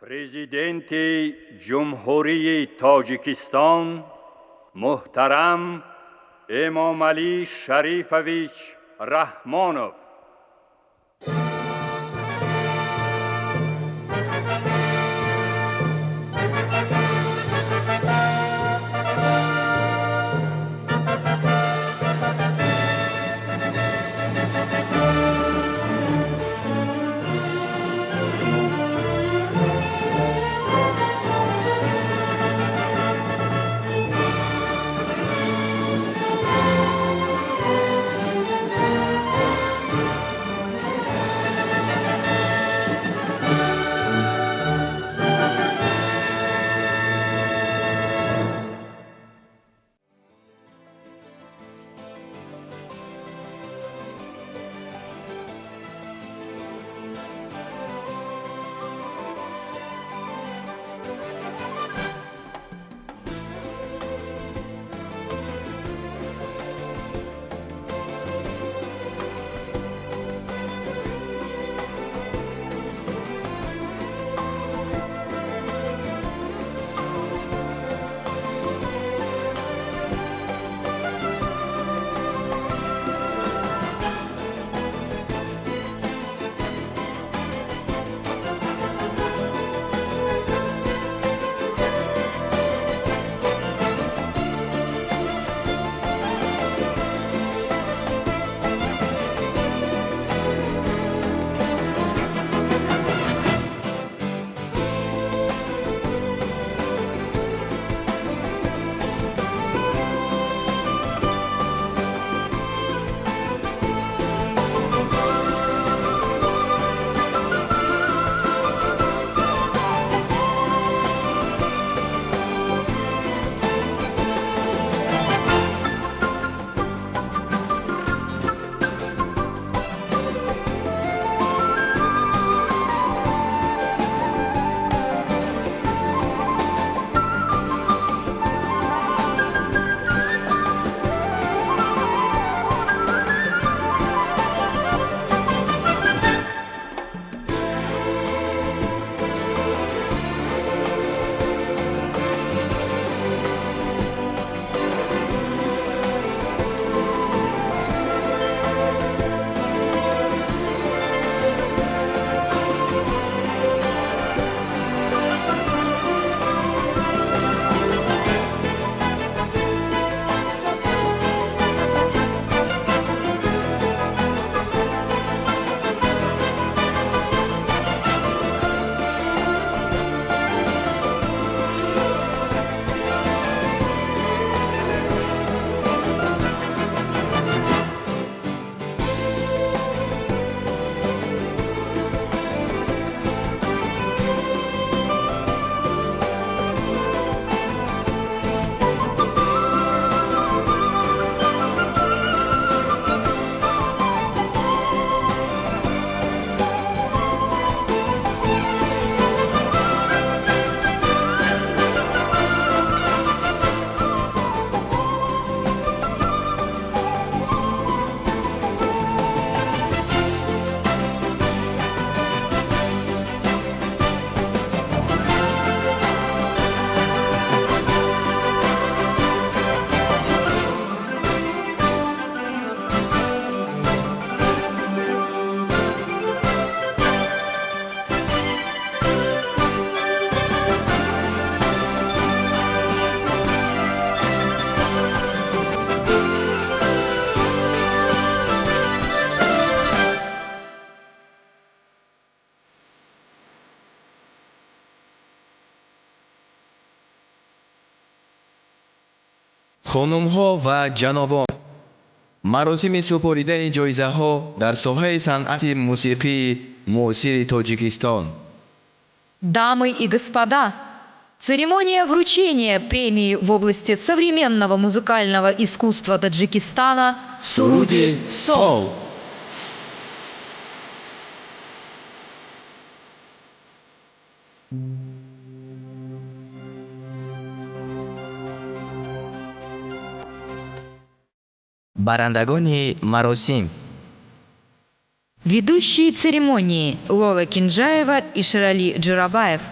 президент جمهوری تاجیکستان محترم امامعلی شریفویچ رحمانов. خانم‌ها و جنابان، مراسم سپردن جایزه‌ها در ساحه صنعت موسیقی معاصر تاجیکستان. Дамы и господа, церемония вручения премии в области современного музыкального искусства Таджикистана Суруди Сол. барандагони маросим. Ведущие церемонии Лола Кинджаева и Ширали Джурабаев.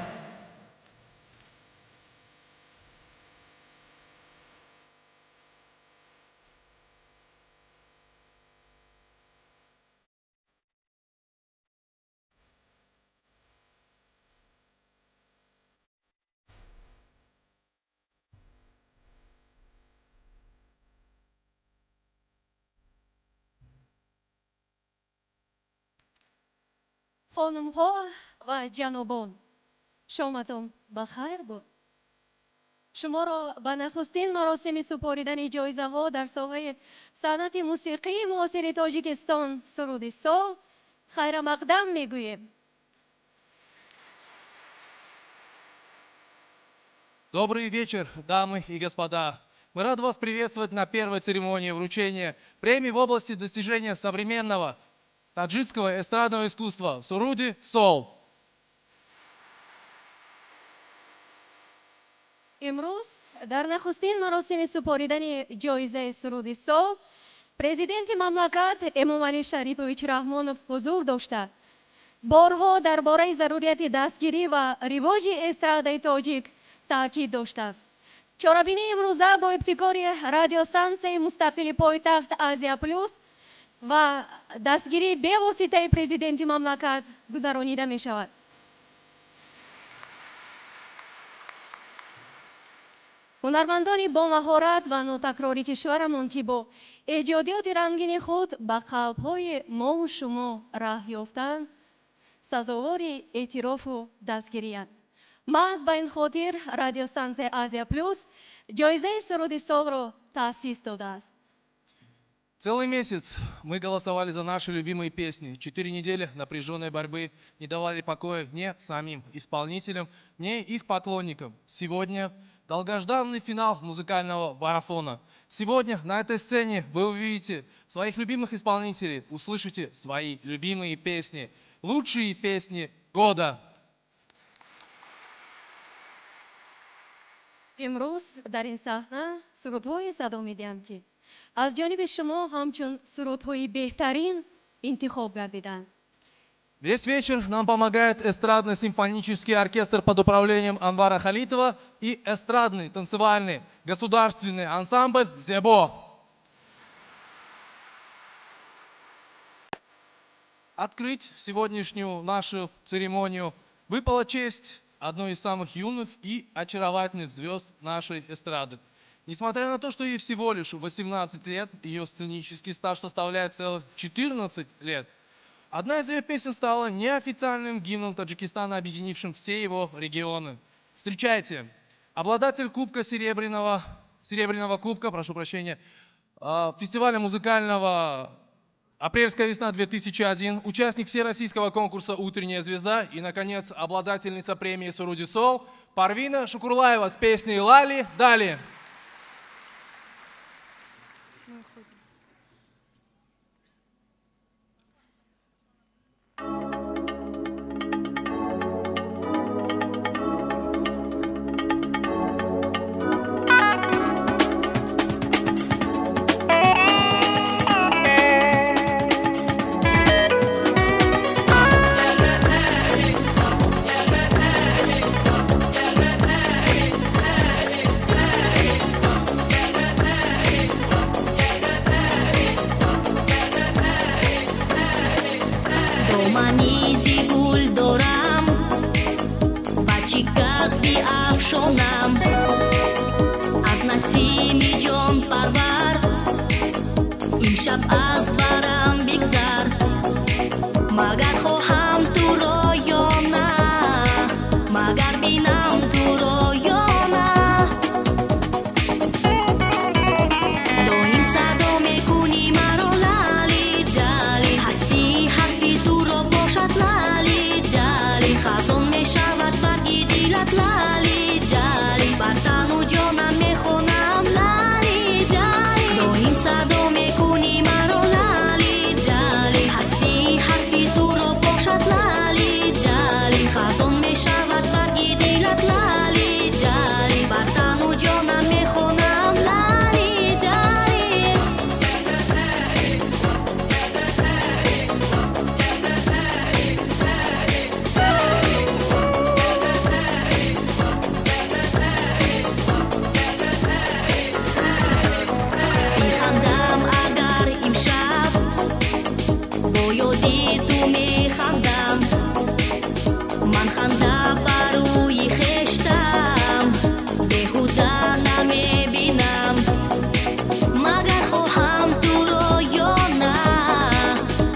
خانم‌ها و جنابان، شامتون بخیر بود. شما را به نخستین مراسم سپاریدن جایزه ها در ساحه صنعت موسیقی معاصر تاجیکستان سرود سال خیر مقدم میگوییم. Добрый вечер, дамы и господа. Мы рады вас приветствовать на первой церемонии вручения премии в области достижения современного таджикского эстрадного искусства «Суруди Сол». امروز در نخستین مراسم سپاریدن جایزه سرود سال پرزیدنت مملکت امامعلی شریفویچ رحمانوف حضور داشته. بارها درباره ضروریت دستگیری و رواج استراده تاجیک تاکید داشته. چارابین امروزه با ابتکار رادیو سانس مستقل پایتخت آسیا پلوس و دستگیری به واسطه پرزیدنت مملکت گذرانیده می شود. هنرمندان با مهارت و نوتکراری کشورمان که با ایجادیات رنگین خود به قلب‌های ما و شما راه یافتند سزاوار اعتراف و دستگیری‌اند. محض به این خاطر رادیو سانس آسیا پلюс جایزه سرود سال را تأسیس داده است. Целый месяц мы голосовали за наши любимые песни. 4 недели напряженной борьбы не давали покоя ни самим исполнителям, ни их поклонникам. Сегодня долгожданный финал музыкального марафона. Сегодня на этой сцене вы увидите своих любимых исполнителей, услышите свои любимые песни, лучшие песни года. امروز در این صحنه سرودهای صدا می‌دهیم که از جانب شما همچون سرودهای بهترین انتخاب گردیدند. Весь вечер нам помогает эстрадный симфонический оркестр под управлением Анвара Халитова и эстрадный танцевальный государственный ансамбль «Зебо». Открыть сегодняшнюю нашу церемонию выпала честь одной из самых юных и очаровательных звезд нашей эстрады. Несмотря на то, что ей всего лишь 18 лет, ее сценический стаж составляет целых 14 лет, одна из ее песен стала неофициальным гимном Таджикистана, объединившим все его регионы. Встречайте, обладатель кубка серебряного кубка, прошу прощения, фестиваля музыкального «Апрельская весна 2001», участник всероссийского конкурса «Утренняя звезда» и, наконец, обладательница премии «Суруди Сол» Парвина Шукурлаева с песней «Лали Дали».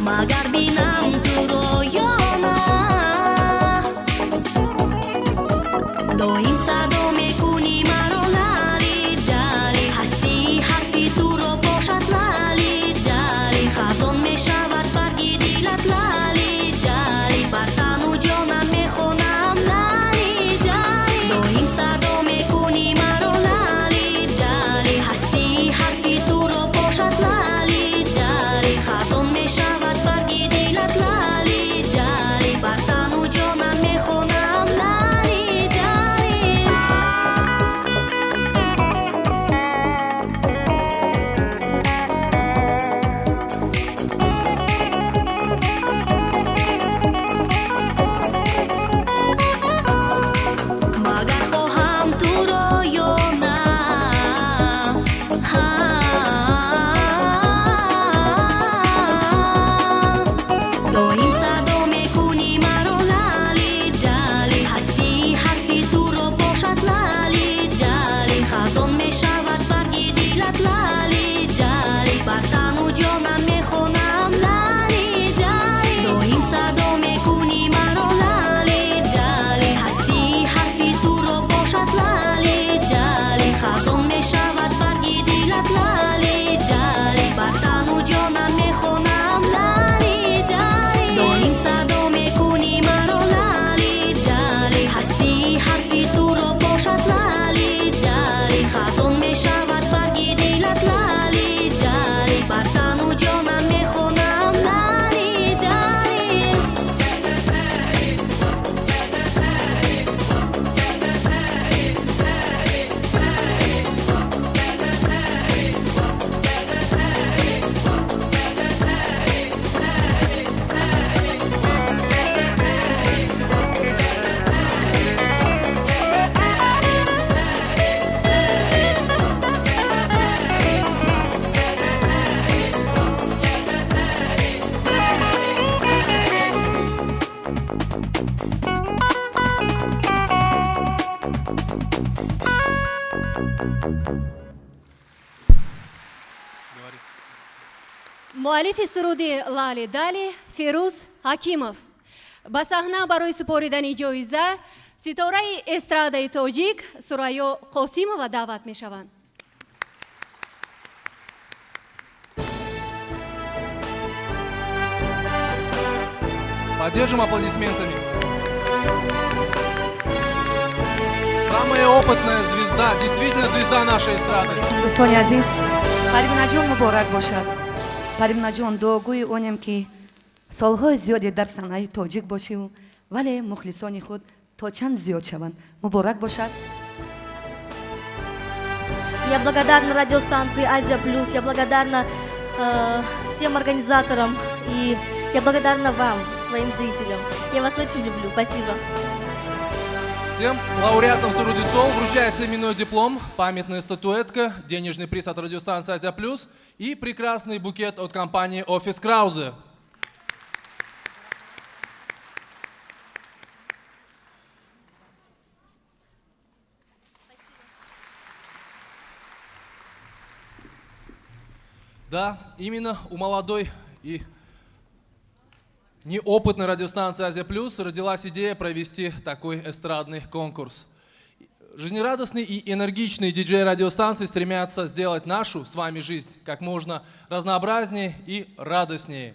Magar binam tu royona муаллифи суруди лали дали Фируз Ҳакимов. ба саҳна барои супоридани ҷоиза ситораи эстрадаи тоҷик Сурайё Қосимова даъват мешаванд. Поддержим аплодисментами. Самая опытная звезда, действительно звезда нашей эстрады. дӯстони азиз, парвинаҷон муборак бошад. парвинаҷон дуогӯи онем ки солҳои зиёде дар санъаи тоҷик бошиву вале мухлисони худ то чанд зиёд шаванд. Муборак бошад. Я благодарна радиостанции «Азия Плюс», я благодарна всем организаторам и я благодарна вам, своим зрителям. Я вас очень люблю. Спасибо. Всем лауреатам Суруди Сол вручается именной диплом, памятная статуэтка, денежный приз от радиостанции «Азия Плюс» и прекрасный букет от компании «Офис Краузе». Да, именно у молодой и неопытной радиостанции «Азия Плюс» родилась идея провести такой эстрадный конкурс. Жизнерадостные и энергичные диджеи радиостанции стремятся сделать нашу с вами жизнь как можно разнообразнее и радостнее.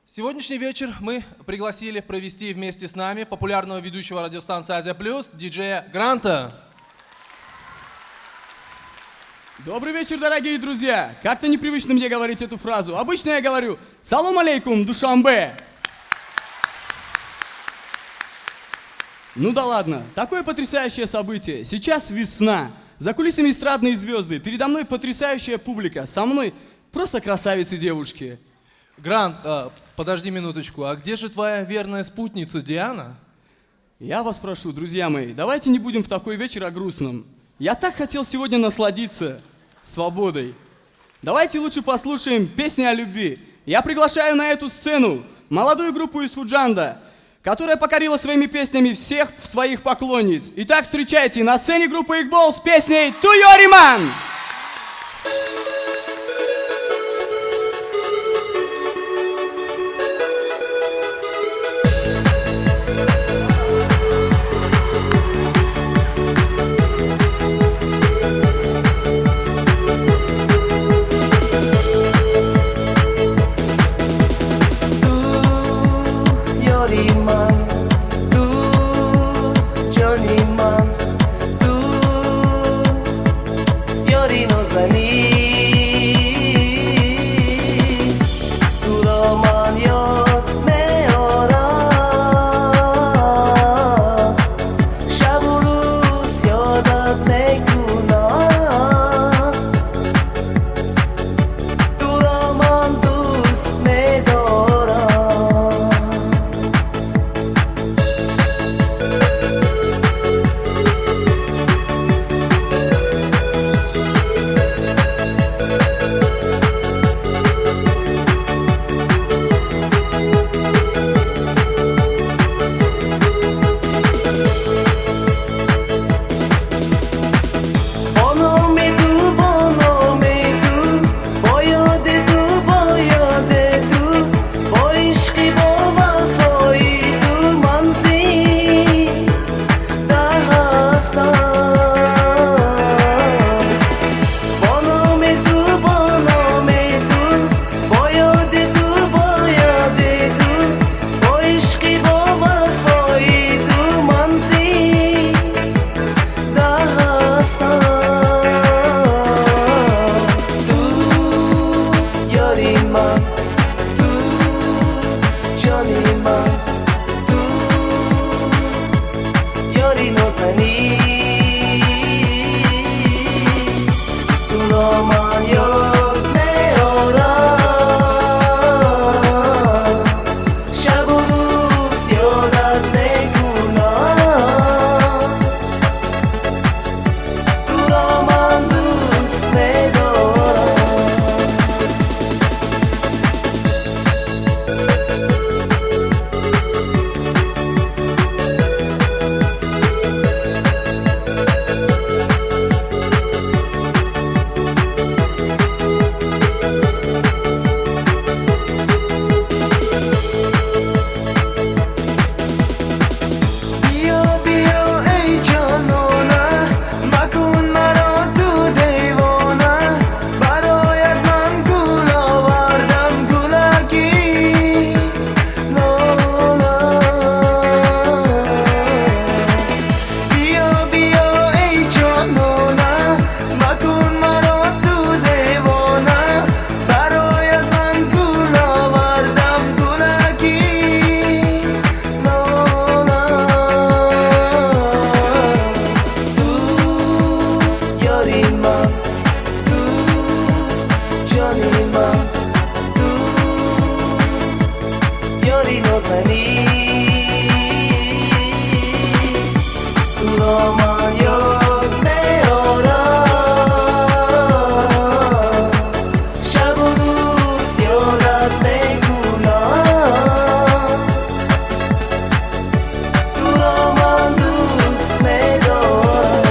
Сегодняшний вечер мы пригласили провести вместе с нами популярного ведущего радиостанции «Азия Плюс» диджея Гранта. Добрый вечер, дорогие друзья! Как-то непривычно мне говорить эту фразу. Обычно я говорю «Салам алейкум, Душанбе!» Ну да ладно, такое потрясающее событие. Сейчас весна. За кулисами эстрадные звезды. Передо мной потрясающая публика. Со мной просто красавицы девушки. Грант, подожди минуточку, а где же твоя верная спутница Диана? Я вас прошу, друзья мои, давайте не будем в такой вечер о грустном. Я так хотел сегодня насладиться свободой. Давайте лучше послушаем песни о любви. Я приглашаю на эту сцену молодую группу из Худжанда, которая покорила своими песнями всех своих поклонниц. Итак, встречайте на сцене группы Игбол с песней «Туйориман». یاری نازنی تو را من یاد میارم شب و روز یادت میکنم تو را من دوست میدارم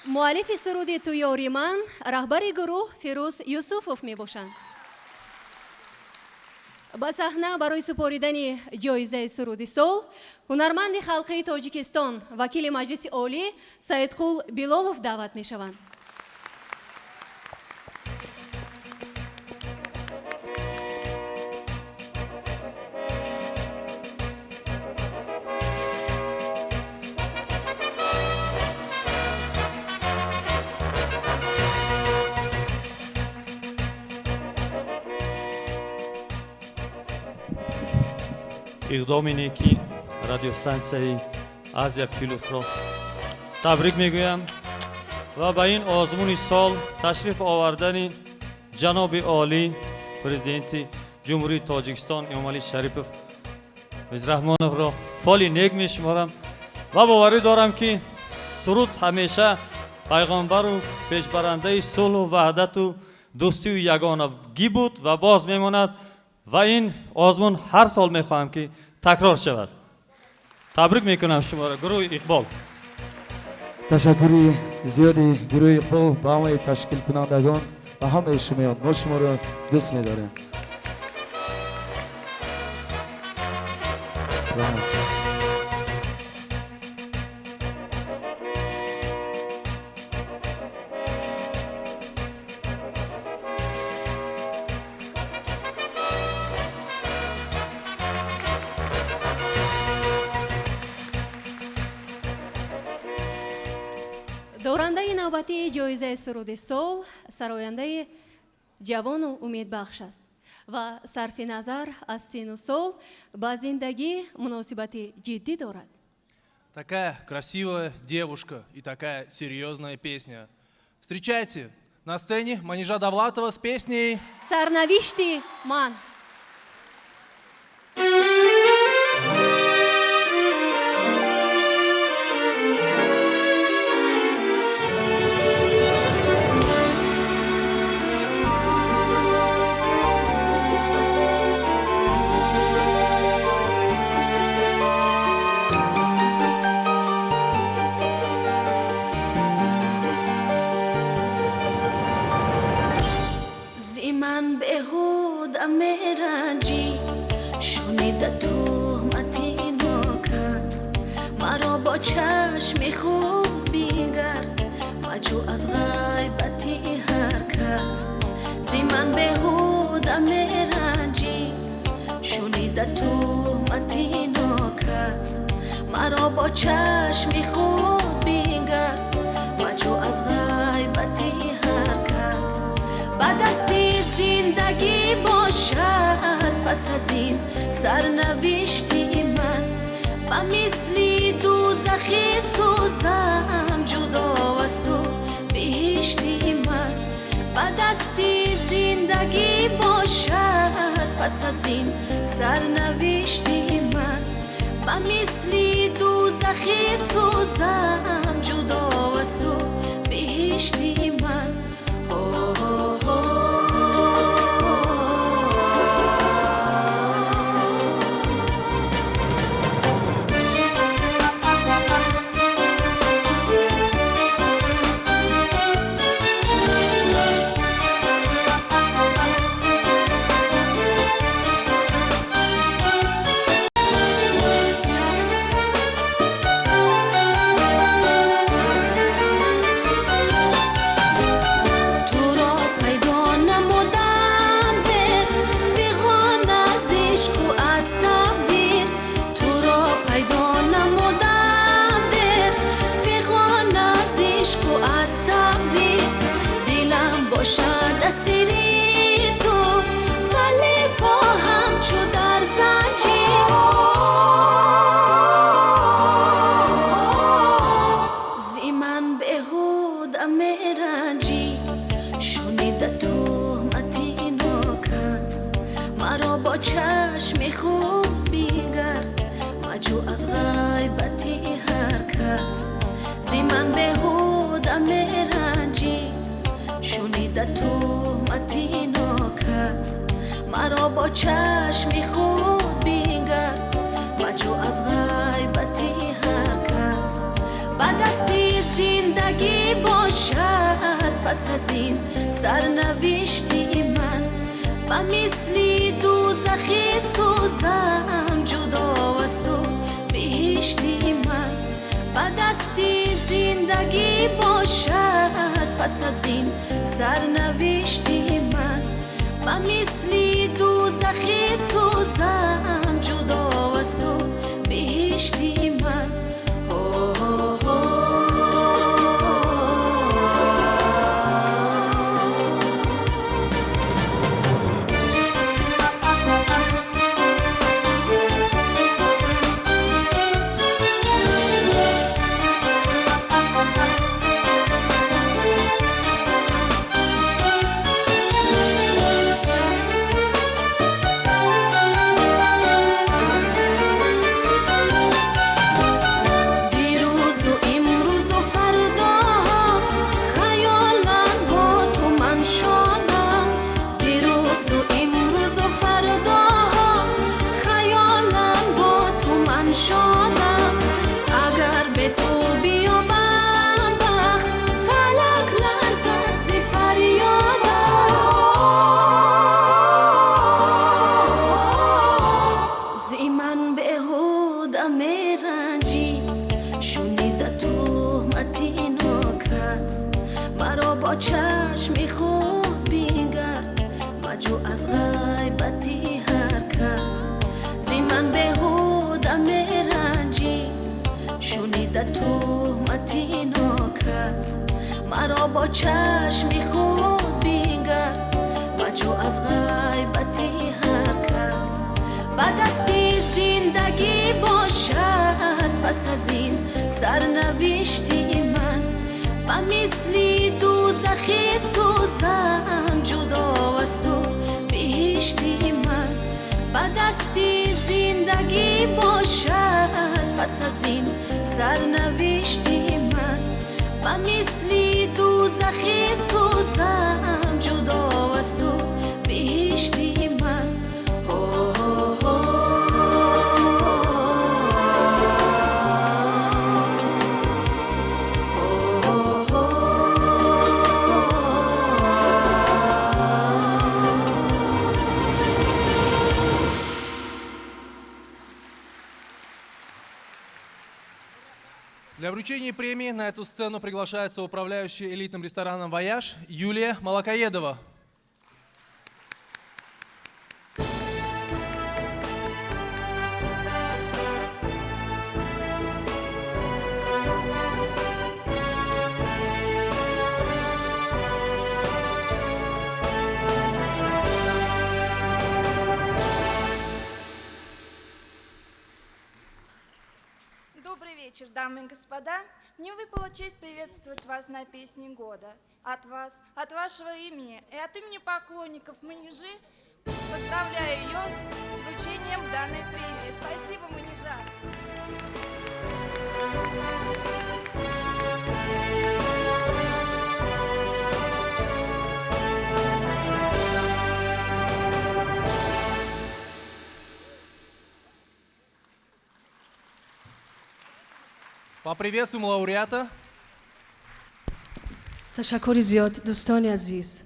مؤلف سرود تو یاری من رهبر گروه فیروز یوسفوف می باشند. با صحنه برای سپاریدن جایزه سرود سال هنرمند خلقی تاجیکستان وکیل مجلس عالی سیدخول بیلالوف دعوت می شوند. اقدام نیکی رادیو ستانسیای آزیا پلوس را تبریک میگویم و با این آزمون سال تشریف آوردن جناب عالی پرزیدنت جمهوری تاجیکستان امامعلی شریفوف رحمانوف را فالی نیک میشمارم و باوری دارم که سرود همیشه پیغمبر و پیشبرنده صلح و وحدت و دوستی و یگانگی بود و باز میماند و این آزمون هر سال میخواهم که تکرار شود. تبریک میکنم شما را گروه اقبال. تشکری زیادی گروه اقبال با همه تشکیل کنندگان و همه شما ما شما را دوست می‌داریم. دورنده نوبتی جایزه سرود سال سراینده جوان و امیدبخش است و صرف نظر از سن و سال با زندگی مناسبت جدی دارد. Такая красивая девушка и такая серьезная песня. Встречайте на сцене Манижа Давлатова с песней سرنوشت من. من بهودم میرنجی شنیده تهمتی ناکس مرا با چشم خود بیگر مجو از غیبتی هر کس زی من بهودم میرنجی شنیده تهمتی ناکس مرا با چشم خود بیگر مجو از غیبتی هر کس بعد از دیزی زندگی باشد پس از این سرنوشتی من و مثلی دوزخی سوزم جدا از تو بهشتی من و دستی زندگی باشد پس از این سرنوشتی من و مثلی دوزخی سوزم جدا از تو بهشتی من مرا با چشم خود بینگر مجو از غیبتی هر کس بعد دستی زندگی باشد پس از این سرنوشتی من و مثلی دوزخی سوزم جدا از تو بهشتی من و دستی زندگی باشد پس از این سرنوشتی من و مثلی دوزخی سوزم جدا از تو بهشتی من مرا با چشم خود بینگر مجو از غیبتی هر کس بعد دستی زندگی باشد پس از این سرنوشتی من و مثلی دوزخی سوزم جدا از تو بهشتی من بعد دستی زندگی باشد پس از این سرنوشتی من و مثلی دوزخی سوزم جدا از تو بهشتی من Для вручения премии на эту сцену приглашается управляющая элитным рестораном «Вояж» Юлия Молокоедова. вечер, дамы и господа. Мне выпала честь приветствовать вас на песне года. От вас, от вашего имени и от имени поклонников Манежи поздравляю ее с вручением данной премии. Спасибо, Манежа. Поприветствуем лауреата. تشکر زیاد دوستان عزیز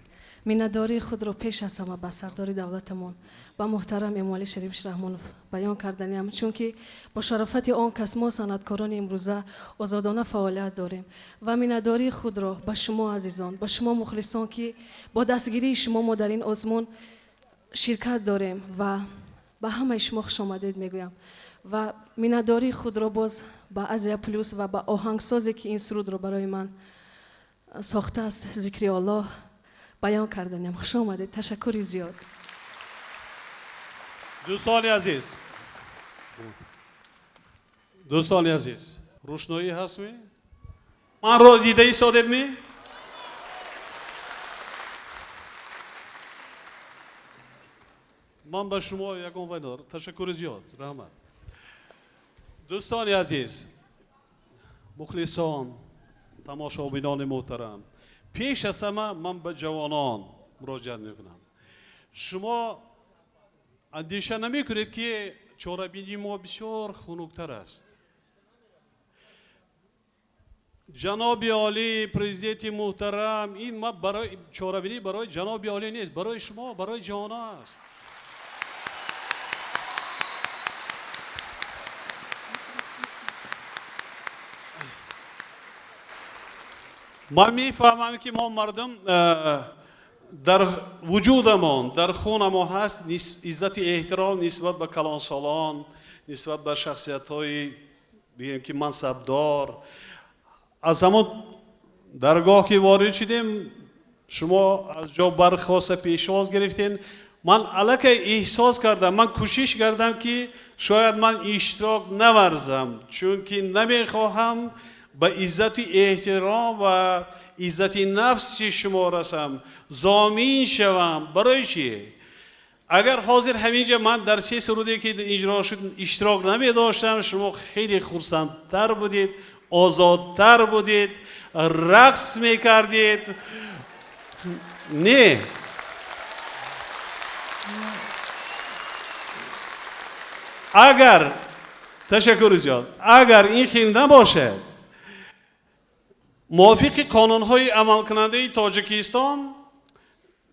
مینداری خود رو پیش از همه به سردار دولتمون و محترم امام شریف رحمانوف بیان کردنیم چون که با شرافت آن کس ما صنعتکاران امروزه آزادانه فعالیت داریم و مینداری خود را به شما عزیزان به شما مخلصان که با دستگیری شما ما در این آزمون شرکت داریم و به همه شما خوش آمدید میگویم و مینداری خود را باز با آزیا پلوس و با آهنگسازی که این سرود را برای من ساخته است ذکر الله بیان کردنیم خوش آمدید تشکر زیاد دوستان عزیز روشنایی هست می؟ من رو دیده ایستادید می؟ من به شما یکم وای ندارم تشکر زیاد رحمت دوستان عزیز مخلصان تماشابینان محترم پیش از همه من به جوانان مراجعه میکنم شما اندیشه نمی کنید که چاره‌بینی ما بسیار خنک‌تر است جناب عالی پرزیدنت محترم این ما برای چاره‌بینی برای جناب عالی نیست برای شما برای جوانان است من میفهمم که ما مردم در وجودمان در خونمان هست عزت احترام نسبت به کلانسالان نسبت به شخصیت‌های بگیم که منصبدار از همون درگاه که وارد شدیم شما از جا برخواست پیشواز گرفتین من الک احساس کردم من کوشش کردم که شاید من اشتراک نورزم چون که نمیخواهم به عزت احترام و عزت نفس شما رسم ضامن شوم برای چی اگر حاضر همینجا من در سه سرودی که اجرا شد اشتراک نمی داشتم شما خیلی خرسندتر بودید آزادتر بودید رقص میکردید نه اگر تشکر زیاد اگر این خیلی نباشد موافق قانون‌های عمل کننده تاجیکستان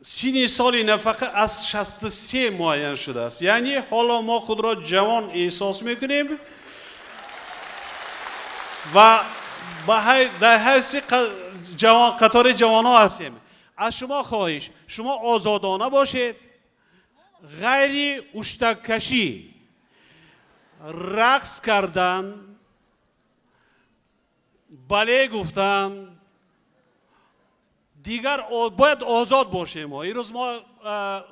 سن سال نفقه از 63 معین شده است یعنی حالا ما خود را جوان احساس میکنیم و در حیث قطار جوانان هستیم از شما خواهش شما آزادانه باشید غیر اشتکشی رقص کردن بله گفتن دیگر باید آزاد باشیم ما این روز ما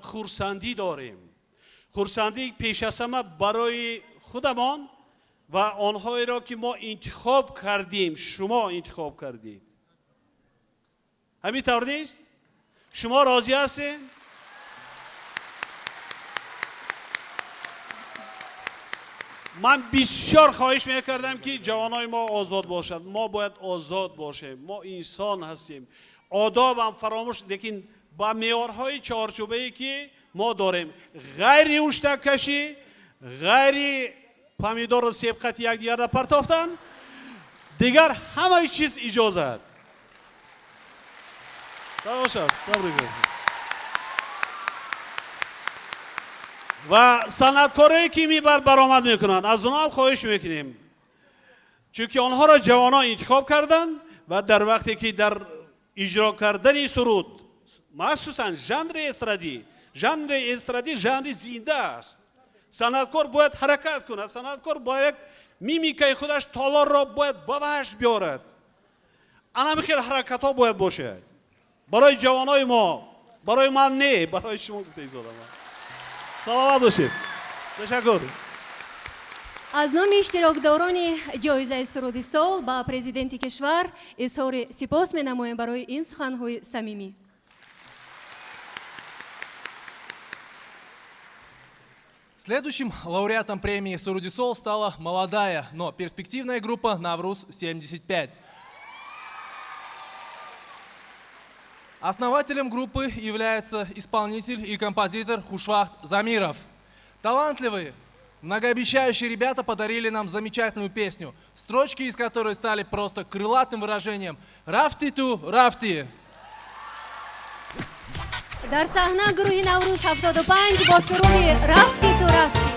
خرسندی داریم خرسندی پیش از همه برای خودمان و آنهایی را که ما انتخاب کردیم شما انتخاب کردید همین طور نیست شما راضی هستین من بسیار خواهش میکردم که جوانای ما آزاد باشد ما باید آزاد باشیم ما انسان هستیم آداب هم فراموش لیکن با معیارهای چارچوبه‌ای که ما داریم غیر اشتک کشی غیر پامیدور و سبقت یک دیگر را پرتافتن دیگر همه چیز اجازه است و صنعتکارایی که میبر برآمد میکنن از اونها هم خواهش میکنیم چون که آنها را جوانان انتخاب کردن و در وقتی که در اجرا کردن سرود مخصوصا ژانر استرادی ژانر زنده است صنعتکار باید حرکت کند صنعتکار باید میمیکای خودش تالار را باید بوش بیارد انا خیلی حرکت ها باید باشه برای جوانای ما برای من نه برای شما گفته ایزاده من سلامت باشید تشکر аз номи иштирокдорони ҷоизаи суруди сол ба президенти кишвар изҳори сипос менамоем барои ин суханҳои самимӣ. Следующим лауреатом премии «Суруди Сол» стала молодая, но перспективная группа «Навруз-75». Основателем группы является исполнитель и композитор Хушвахт Замиров. Талантливые, многообещающие ребята подарили нам замечательную песню, строчки из которой стали просто крылатым выражением «Рафти-ту, рафти». дар саҳна гурӯҳи Наврӯз 75 бо суруди «Рафти ту рафти».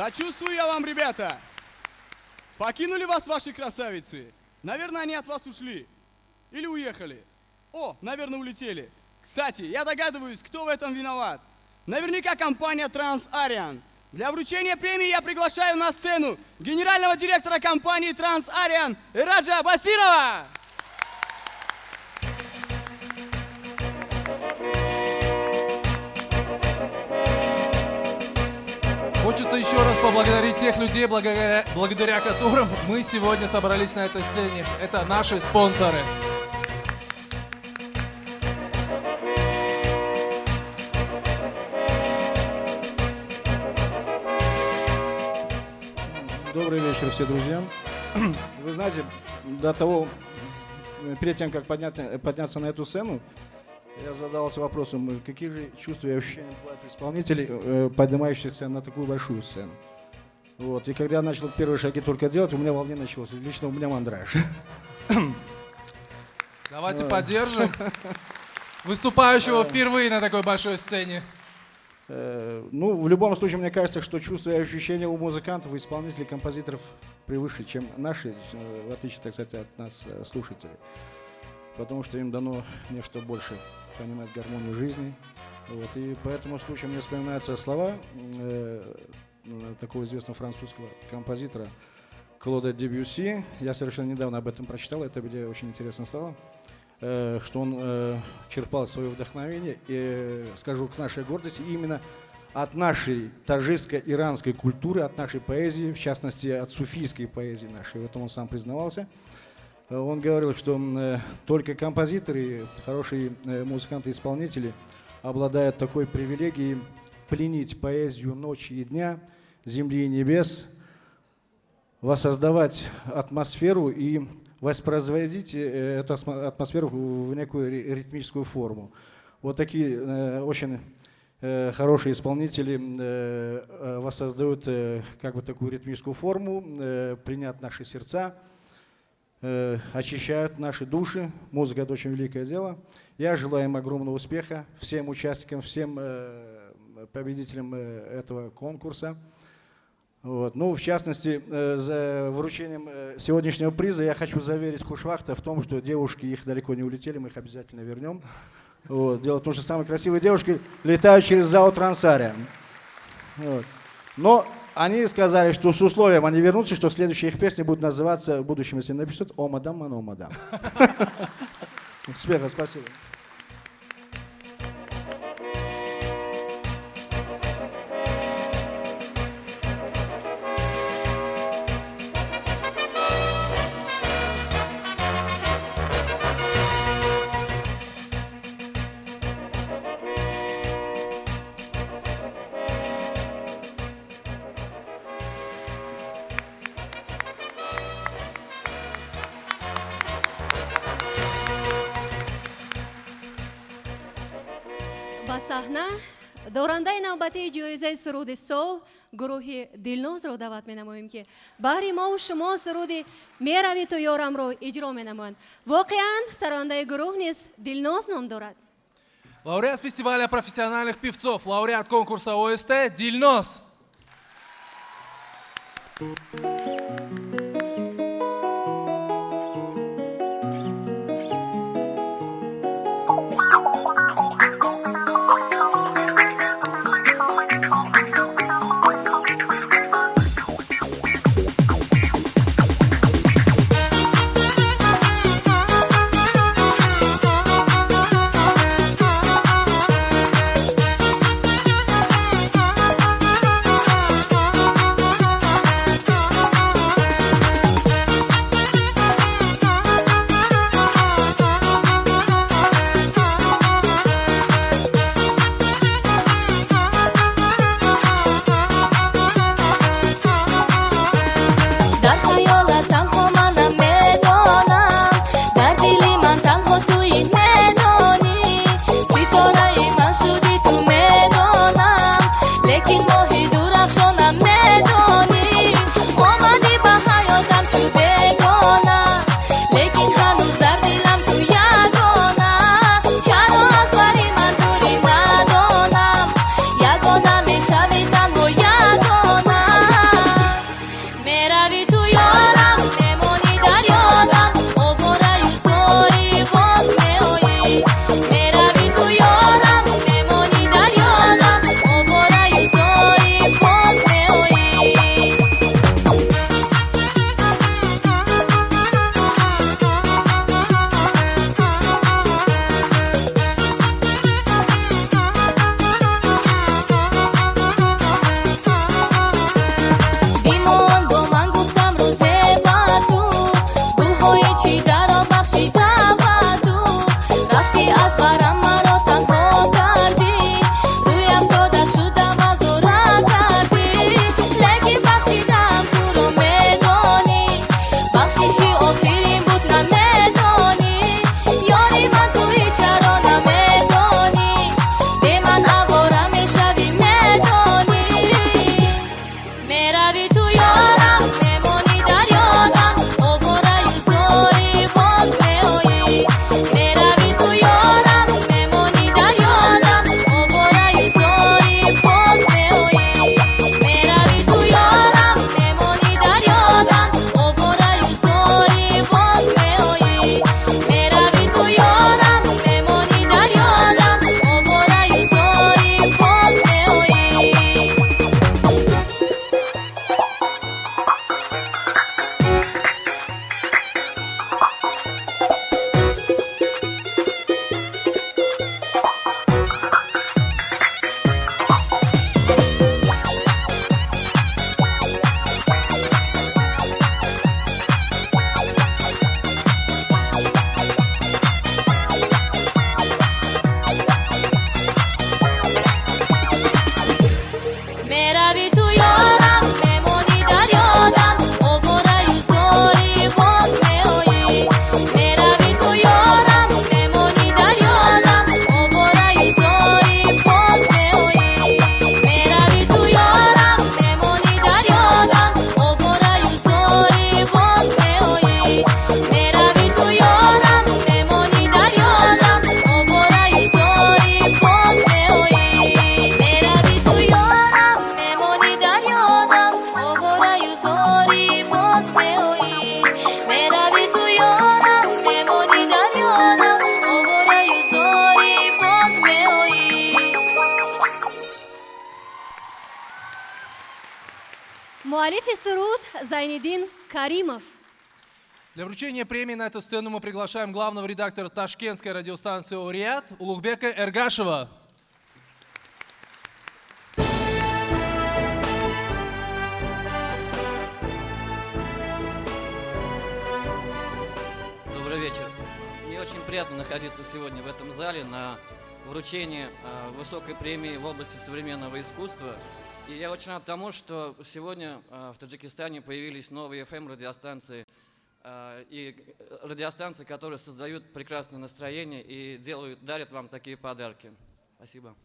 Сочувствую я вам, ребята. Покинули вас ваши красавицы. Наверное, они от вас ушли. Или уехали. О, наверное, улетели. Кстати, я догадываюсь, кто в этом виноват. Наверняка компания Трансариан. Для вручения премии я приглашаю на сцену генерального директора компании Трансариан Раджа Басирова. Хочется еще раз поблагодарить тех людей, благодаря которым мы сегодня собрались на этой сцене. Это наши спонсоры. Добрый вечер, все друзья. Вы знаете, до того, перед тем, как подняться на эту сцену, я задался вопросом, какие же чувства и ощущения бывают у исполнителей, поднимающихся на такую большую сцену. Вот. И когда я начал первые шаги только делать, у меня волнение началось. Лично у меня мандраж. Давайте поддержим выступающего впервые на такой большой сцене. Ну, в любом случае, мне кажется, что чувства и ощущения у музыкантов, исполнителей, композиторов превыше, чем наши, в отличие, так сказать, от нас, слушателей. Потому что им дано нечто больше понимать гармонию жизни. Вот. И по этому случаю мне вспоминаются слова такого известного французского композитора Клода Дебюсси. Я совершенно недавно об этом прочитал, это мне очень интересно стало. Что он черпал свое вдохновение, и, скажу, к нашей гордости, именно от нашей таджикско-иранской культуры, от нашей поэзии, в частности, от суфийской поэзии нашей. В этом он сам признавался. Он говорил, что только композиторы, хорошие музыканты-исполнители обладают такой привилегией пленить поэзию ночи и дня, земли и небес, воссоздавать атмосферу и воспроизводить эту атмосферу в некую ритмическую форму. Вот такие очень хорошие исполнители воссоздают как бы такую ритмическую форму, пленят наши сердца, очищают наши души. Музыка — это очень великое дело. Я желаю им огромного успеха, всем участникам, всем победителям этого конкурса. Вот. Ну, в частности, за вручением сегодняшнего приза я хочу заверить Хушвахта в том, что девушки их далеко не улетели, мы их обязательно вернем. Вот. Дело в том, что самые красивые девушки летают через ЗАО Трансариан. Вот. Но они сказали, что с условием они вернутся, что следующая их песня будет называться, в будущем, если напишут, «О, мадам, мано, мадам». Успеха, спасибо. ба саҳна дорандаи навбатии ҷоизаи суруди сол гурӯҳи Дилнозро даъват менамоем, ки баҳри мову шумо суруди «Мерави ту ёрам»ро иҷро менамоянд. Воқеан сарондаи гурӯҳ низ Дилноз ном дорад. Лауреат фестиваля профессиональных певцов, лауреат конкурса ОСТ Дильноз. муалифи суруд Зайниддин Каримов. Для вручения премии на эту сцену мы приглашаем главного редактора ташкентской радиостанции «Орият» Улугбека Эргашева. Добрый вечер. Мне очень приятно находиться сегодня в этом зале на вручении высокой премии в области современного искусства. И я очень рад тому, что сегодня в Таджикистане появились новые FM-радиостанции и радиостанции, которые создают прекрасное настроение и дарят вам такие подарки. Спасибо.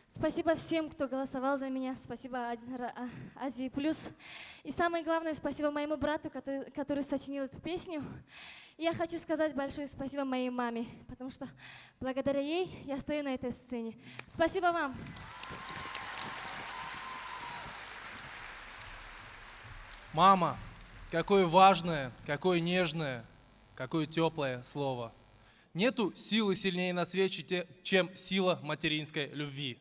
Спасибо всем, кто голосовал за меня. Спасибо Азии Плюс. И самое главное, спасибо моему брату, который сочинил эту песню. И я хочу сказать большое спасибо моей маме, потому что благодаря ей я стою на этой сцене. Спасибо вам. Мама, какое важное, какое нежное, какое теплое слово. Нету силы сильнее на свете, чем сила материнской любви.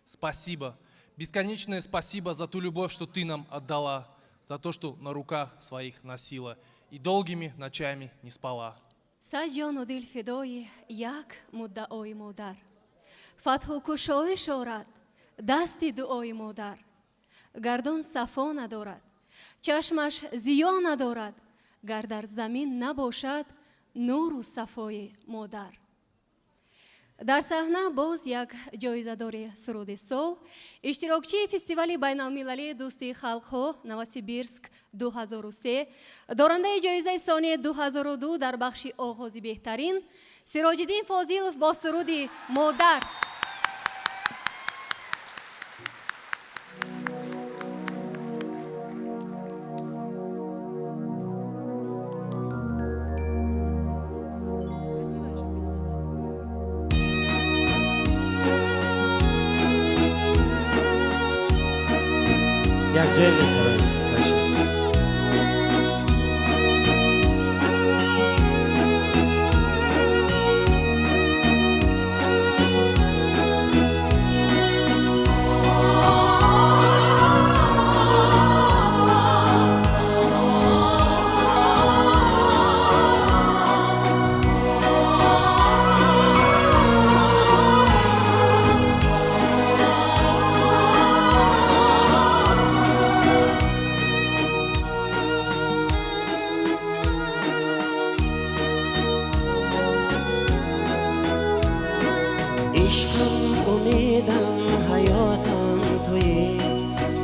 Спасибо, бесконечное спасибо за ту любовь, что ты нам отдала, за то, что на руках своих носила и долгими ночами не спала. Саджон дил фидои, як муддаой модар. Фатху кушой шорат, дасти дуой модар. Гардон сафо надорад, чашмаш зиё надорад, гар дар замин набошад нуру сафои модар. дар саҳна боз як ҷоизадори суруди сол, иштирокчии фестивали байналмилалии дӯстии халқҳо Новосибирск 2003, дорандаи ҷоизаи сонияи 2002 дар бахши оғози беҳтарин, Сироҷиддин Фозилов бо суруди модар. یک جای بسرد باشه. عشقم امیدم حیاتم تویی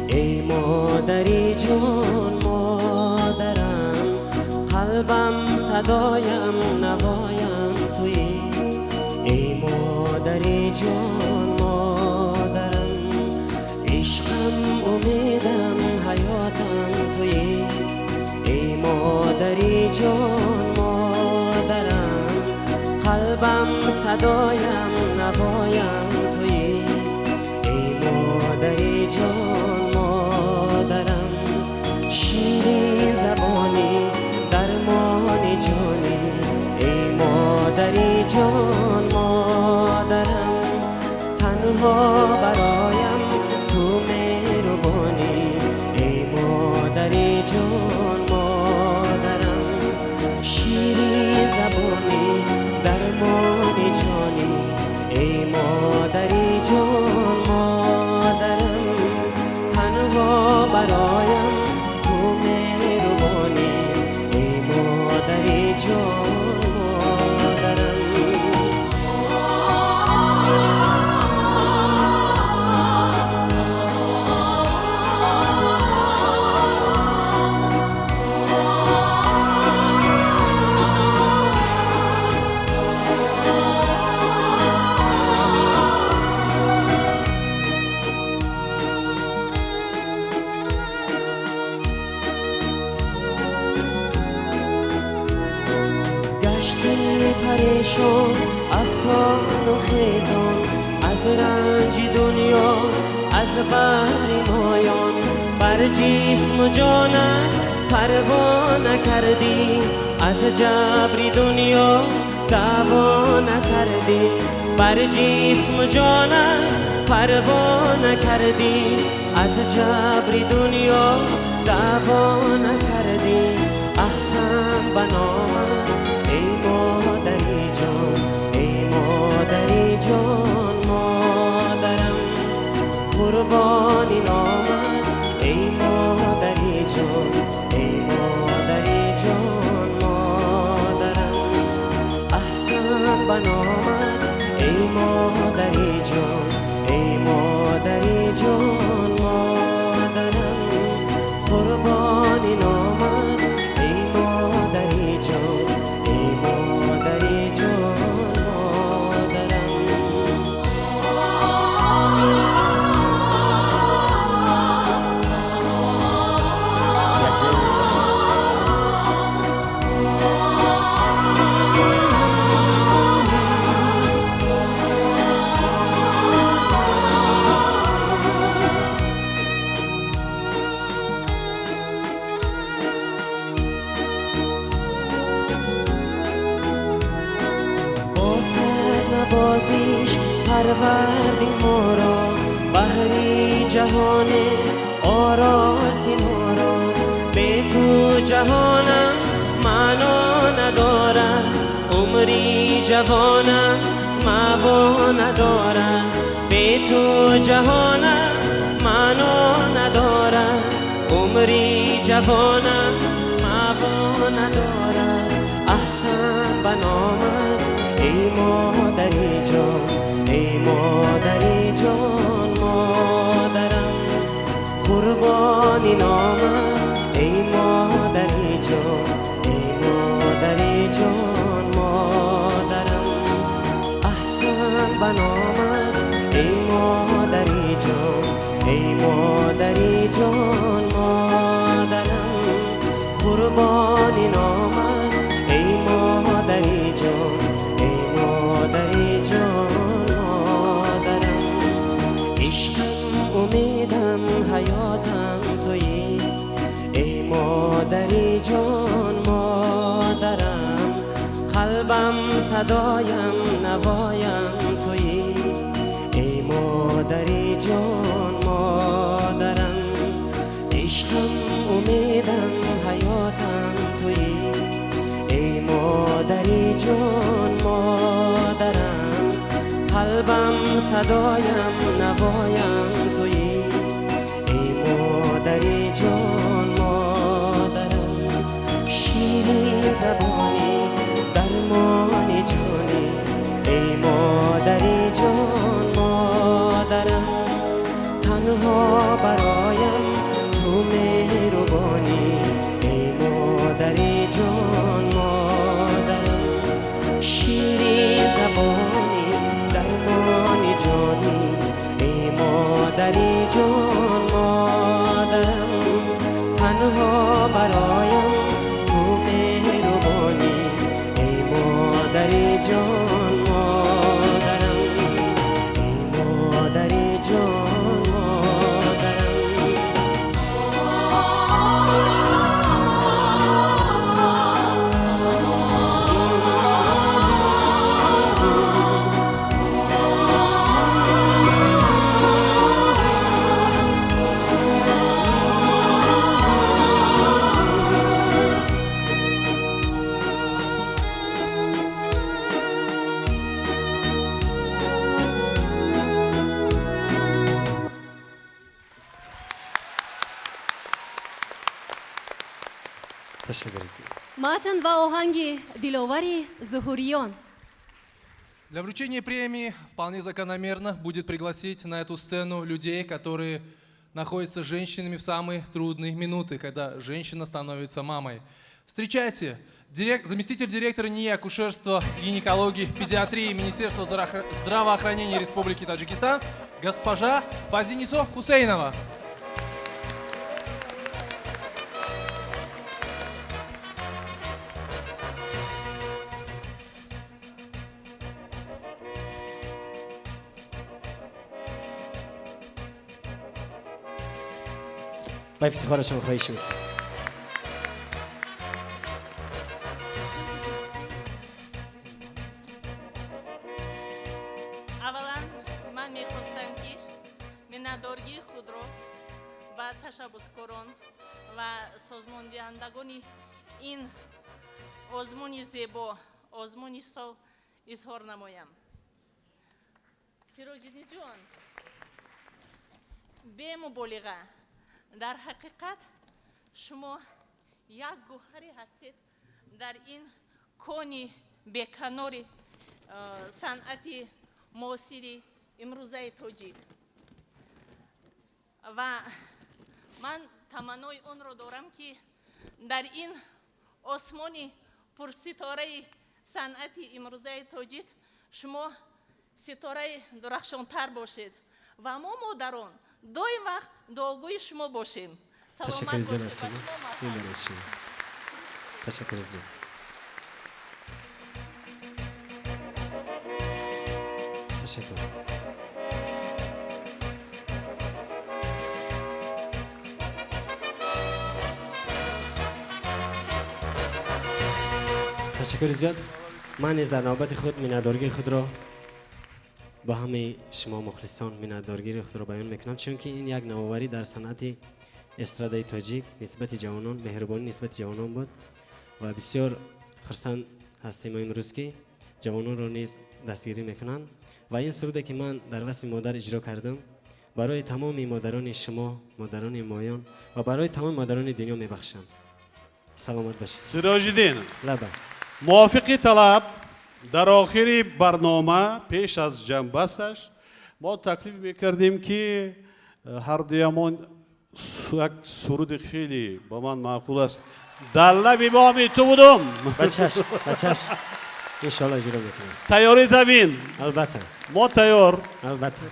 ای مادری جون مادرم قلبم صدایم نوایم تویی ای مادری جون مادرم عشقم امیدم حیاتم تویی ای مادری جون مادرم قلبم صدایم نوایم تویی ای مادری جان مادرم شیرین زبانی درمان جانی ای مادری جان مادرم تنها برایم تو مهربانی ای مادری جان مادرم شیرین زبانی درمان جانی ای مادری جان مادرم تنها برایم تو مهربانی ای مادری جان مادرم چشم افتان و خیزان از رنج دنیا از بحر مایان بر جسم و جانم پروا نکردی از جبر دنیا دعوا نکردی بر جسم و جانم پروا نکردی از جبر دنیا دعوا نکردی احسن بنامم ای مادری جان ای مادری جان مادرم قربانی نامم ای مادری جان ای مادری جان مادرم احسن بنامم ای مادری جان ای مادری جان مادرم قربانی نامم ای مادری جان ای مادری جان مادرم نوازش پروردی ما را بحری جهان آراستی ما را به تو جهانم معنا ندارد عمری جوانم معوا ندارد به تو جهانم معنا ندارد عمری جوانم معوا ندارد احسن بنامد ای مادری جان ای مادری جان مادرم قربانی نامم ای مادری جان ای مادری جان مادرم احسن بنامم ای مادری جان ای مادری جان مادرم قربانی نامم ای مادری جان مادری جان مادرم عشقم امیدم حیاتم تویی ای مادری جان مادرم قلبم صدایم نوایم تویی ای مادری جان مادرم عشقم امیدم حیاتم تویی ای مادری جان مادرم قلبم صدایم نوایم تویی ای مادری جان مادرم شیرین زبانی درمانی جانی ای مادری جان مادرم تنها برایم تو مهربانی ای مادری جان مادرم شیرین زبانی درمانی جانی ای مادری جان مادرم تنها برایم تو مهربانی ای مادری جان مادرم ای مادری جان مادرم Матан ва оҳанги диловари Зуҳуриён. Для вручения премии вполне закономерно будет пригласить на эту сцену людей, которые находятся с женщинами в самые трудные минуты, когда женщина становится мамой. Встречайте, заместитель директора НИИ акушерства, гинекологии, педиатрии Министерства здравоохранения Республики Таджикистан госпожа Фазинисо Хусейнова. با افتخار شما خواهش میکنم. اولا من میخواستم که منادارگی خود را با تشبسکاران و سازماندهندگان این آزمون زیبا، آزمون سال اظهار نمایم. سیراجدین جان، به مبالغه در حقیقت شما یک گوهری هستید در این کانی بیکناری صنعت معاصر امروزه تاجیک و من تمنای اون رو دارم که در این آسمان پرستاره صنعت امروزه تاجیک شما ستاره درخشانتر باشید و ما مادران دوی وقت دعاگوی شما باشیم. تشکر زیاد از شما. تشکر زیاد. تشکر. تشکر زیاد. من نیز در نوبت خود منادارگی خود را با همه شما مخلصان منادارگی خود را بیان میکنم، چون که این یک نوآوری در صنعت استرادای تاجیک نسبت جوانان، مهربانی نسبت جوانان بود و بسیار خرسند هستیم امروز که جوانان را نیز دستگیری میکنن و این سروده که من در وصف مادر اجرا کردم برای تمام مادران شما، مادران مایان و برای تمام مادران دنیا میبخشم. سلامت باشید. سراج‌الدین لبا موافقی طلب در آخر برنامه پیش از جنبستش ما تکلیف میکردیم که هر دویمان یک سرود خیلی با من معقول است در لب بام تو بودم. بچهش انشالله اجرا میکنم. تیاری تبین؟ البته. ما تیار؟ البته.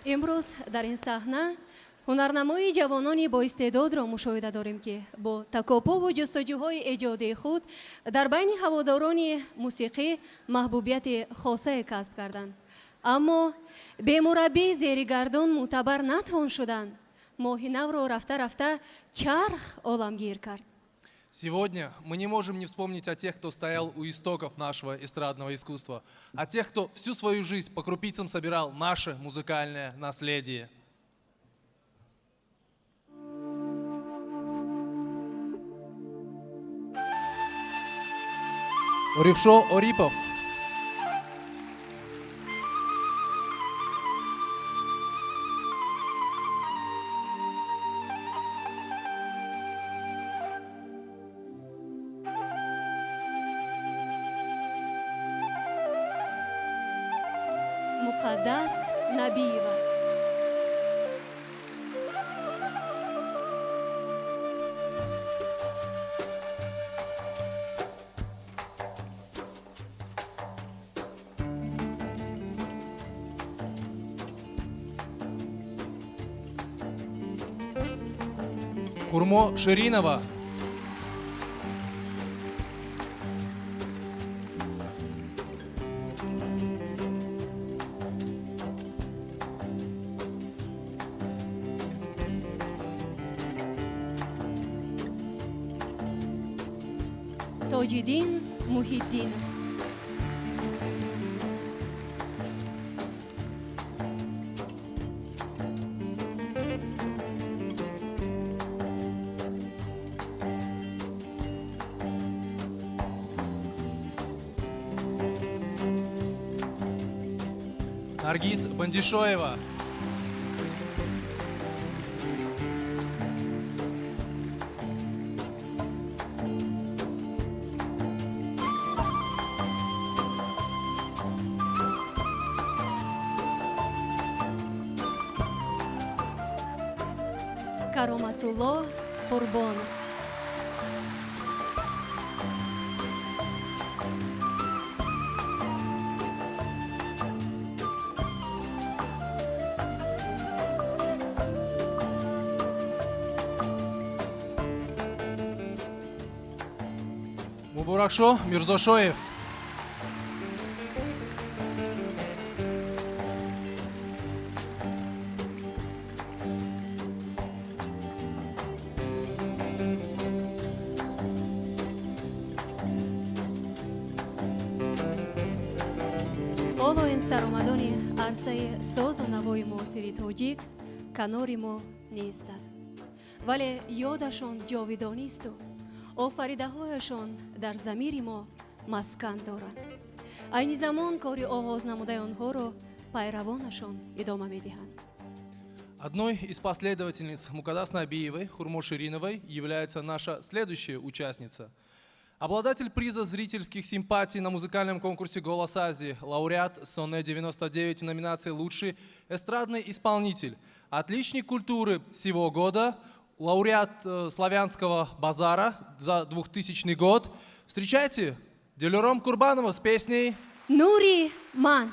امروز در این صحنه هنرنمای جوانانی با استعداد را مشاهده داریم که با تکاپو و جستجوهای ایجادی خود در بین هواداران موسیقی محبوبیت خاصه کسب کردند، اما به مربی زیرگردان معتبر نتوان شدند. ماه نو را رفته رفته چرخ عالمگیر کرد. Сегодня мы не можем не вспомнить о тех, кто стоял у истоков нашего эстрадного искусства, о тех, кто всю свою жизнь по крупицам собирал наше музыкальное наследие. Орившо Орипов. مقدس نبیوا. Курмо Ширинова. تاج‌الدین محی‌الدین. Наргиз Бандишоева. Кароматулло Курбон. Мубуракшо Мирзошоев. میخواهیم سرآمدان عرصه ساز و نوای معاصر تاجیک کنار ما نیستند، ولی یادشان جاودانی است و آفریده هایشان در ضمیر ما مسکن دارند. این زمان کار آغاز نموده آنها را پیروانشان ادامه میدهند. Одной из последовательниц Мукадас Набиевой, Хурмо Шириновой, является наша следующая участница. Обладатель приза зрительских симпатий на музыкальном конкурсе «Голос Азии», лауреат СОНЭ-99 в номинации «Лучший эстрадный исполнитель», отличник культуры сего года, лауреат славянского базара за 2000 год. Встречайте Дилюром Курбанова с песней «Нури Ман».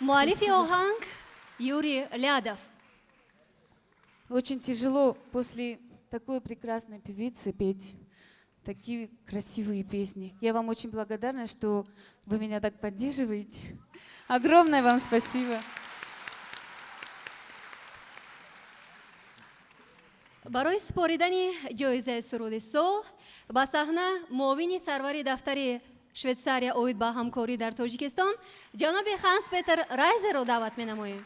Муалиф Йоханг Юрий Лядов. Очень тяжело после такой прекрасной певицы петь такие красивые песни. Я вам очень благодарна, что вы меня так поддерживаете. Огромное вам спасибо. барои супоридани ҷоизаи суруди сол ба саҳна муовини сарвари дафтари швейтсария оид ба ҳамкорӣ дар тоҷикистон ҷаноби Ханс Петер Райзерро даъват менамоем.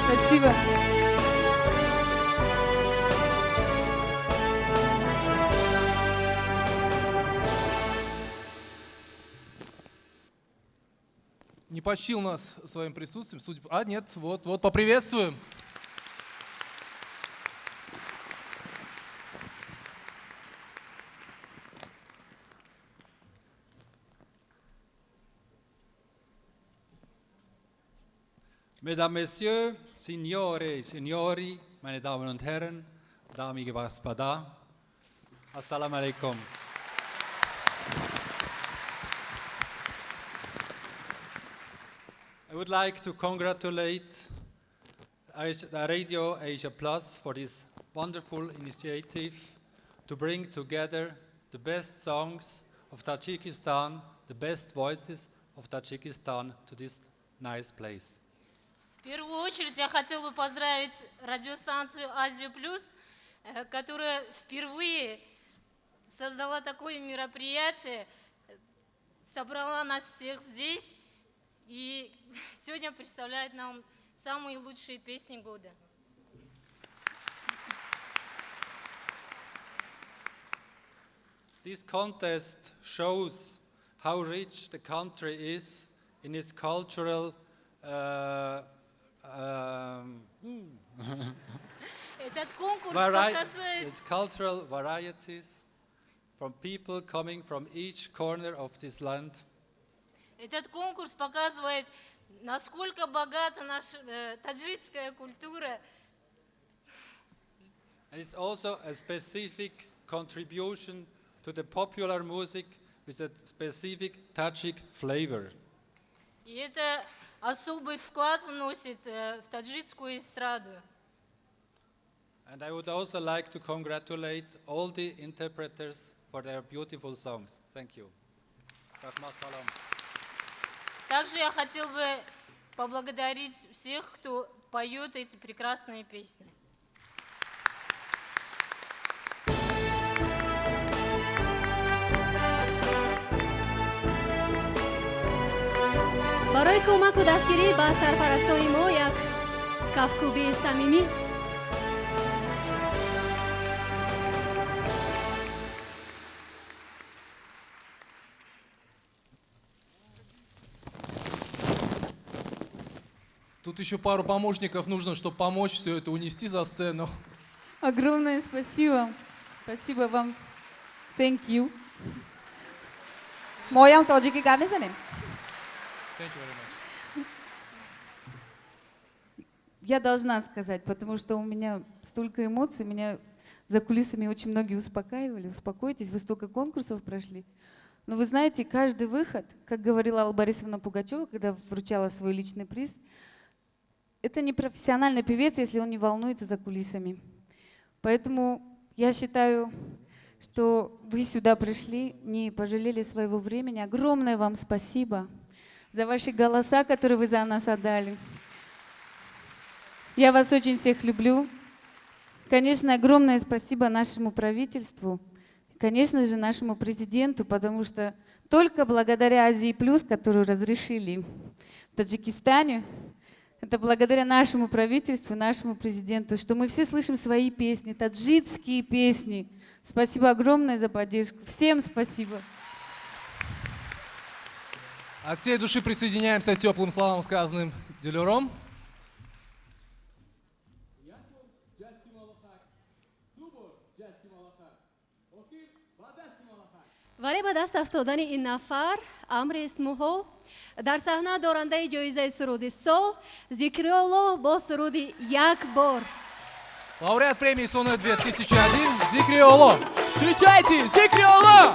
Спасибо. Не почтил нас своим присутствием. А, нет, вот, поприветствуем. Mesdames, Messieurs, Signore, Signori, meine Damen und Herren, Dami Господа, Assalamu alaikum. I would like to congratulate the Radio Asia Plus for this wonderful initiative to bring together the best songs of Tajikistan, the best voices of Tajikistan to this nice place. В первую очередь я хотела бы поздравить радиостанцию «Азия Плюс», которая впервые создала такое мероприятие, собрала нас всех здесь и сегодня представляет нам самые лучшие песни года. This contest shows how rich the country is in its cultural Этот конкурс показывает its cultural varieties from people coming from each corner of this land. Этот конкурс показывает, насколько богата наша таджикская культура. And it's also a specific contribution to the popular music with a specific Tajik flavor. И это особый вклад вносит в таджикскую эстраду. And I would also like to congratulate all the interpreters for their beautiful songs. Thank you. Rahmat salam. Также я хотел бы поблагодарить всех, кто поет эти прекрасные песни. барои кӯмаку дастгирӣ ба сарпарастони мо як кафкӯби самимӣ. Тут еще пару помощников нужно, чтобы помочь все это унести за сцену. Огромное спасибо. Спасибо вам. Thank you. Моям тоджики гап мезанем. Thank you very much. Я должна сказать, потому что у меня столько эмоций, меня за кулисами очень многие успокаивали. Успокойтесь, вы столько конкурсов прошли. Но вы знаете, каждый выход, как говорила Алла Борисовна Пугачева, когда вручала свой личный приз, это не профессиональный певец, если он не волнуется за кулисами. Поэтому я считаю, что вы сюда пришли, не пожалели своего времени. Огромное вам спасибо за ваши голоса, которые вы за нас отдали. Я вас очень всех люблю. Конечно, огромное спасибо нашему правительству, конечно же, нашему президенту, потому что только благодаря Азии Плюс, которую разрешили в Таджикистане, это благодаря нашему правительству, нашему президенту, что мы все слышим свои песни, таджикские песни. Спасибо огромное за поддержку. Всем спасибо. От всей души присоединяемся к теплым словам, сказанным Дилюром. вале ба даст афтодани ин нафар амрест муҳол. дар саҳна дорандаи ҷоизаи суруди сол Зикриолло бо суруди як бор. Лауреат премии Сонет 2001 Зикриолло. Встречайте, Зикриолло!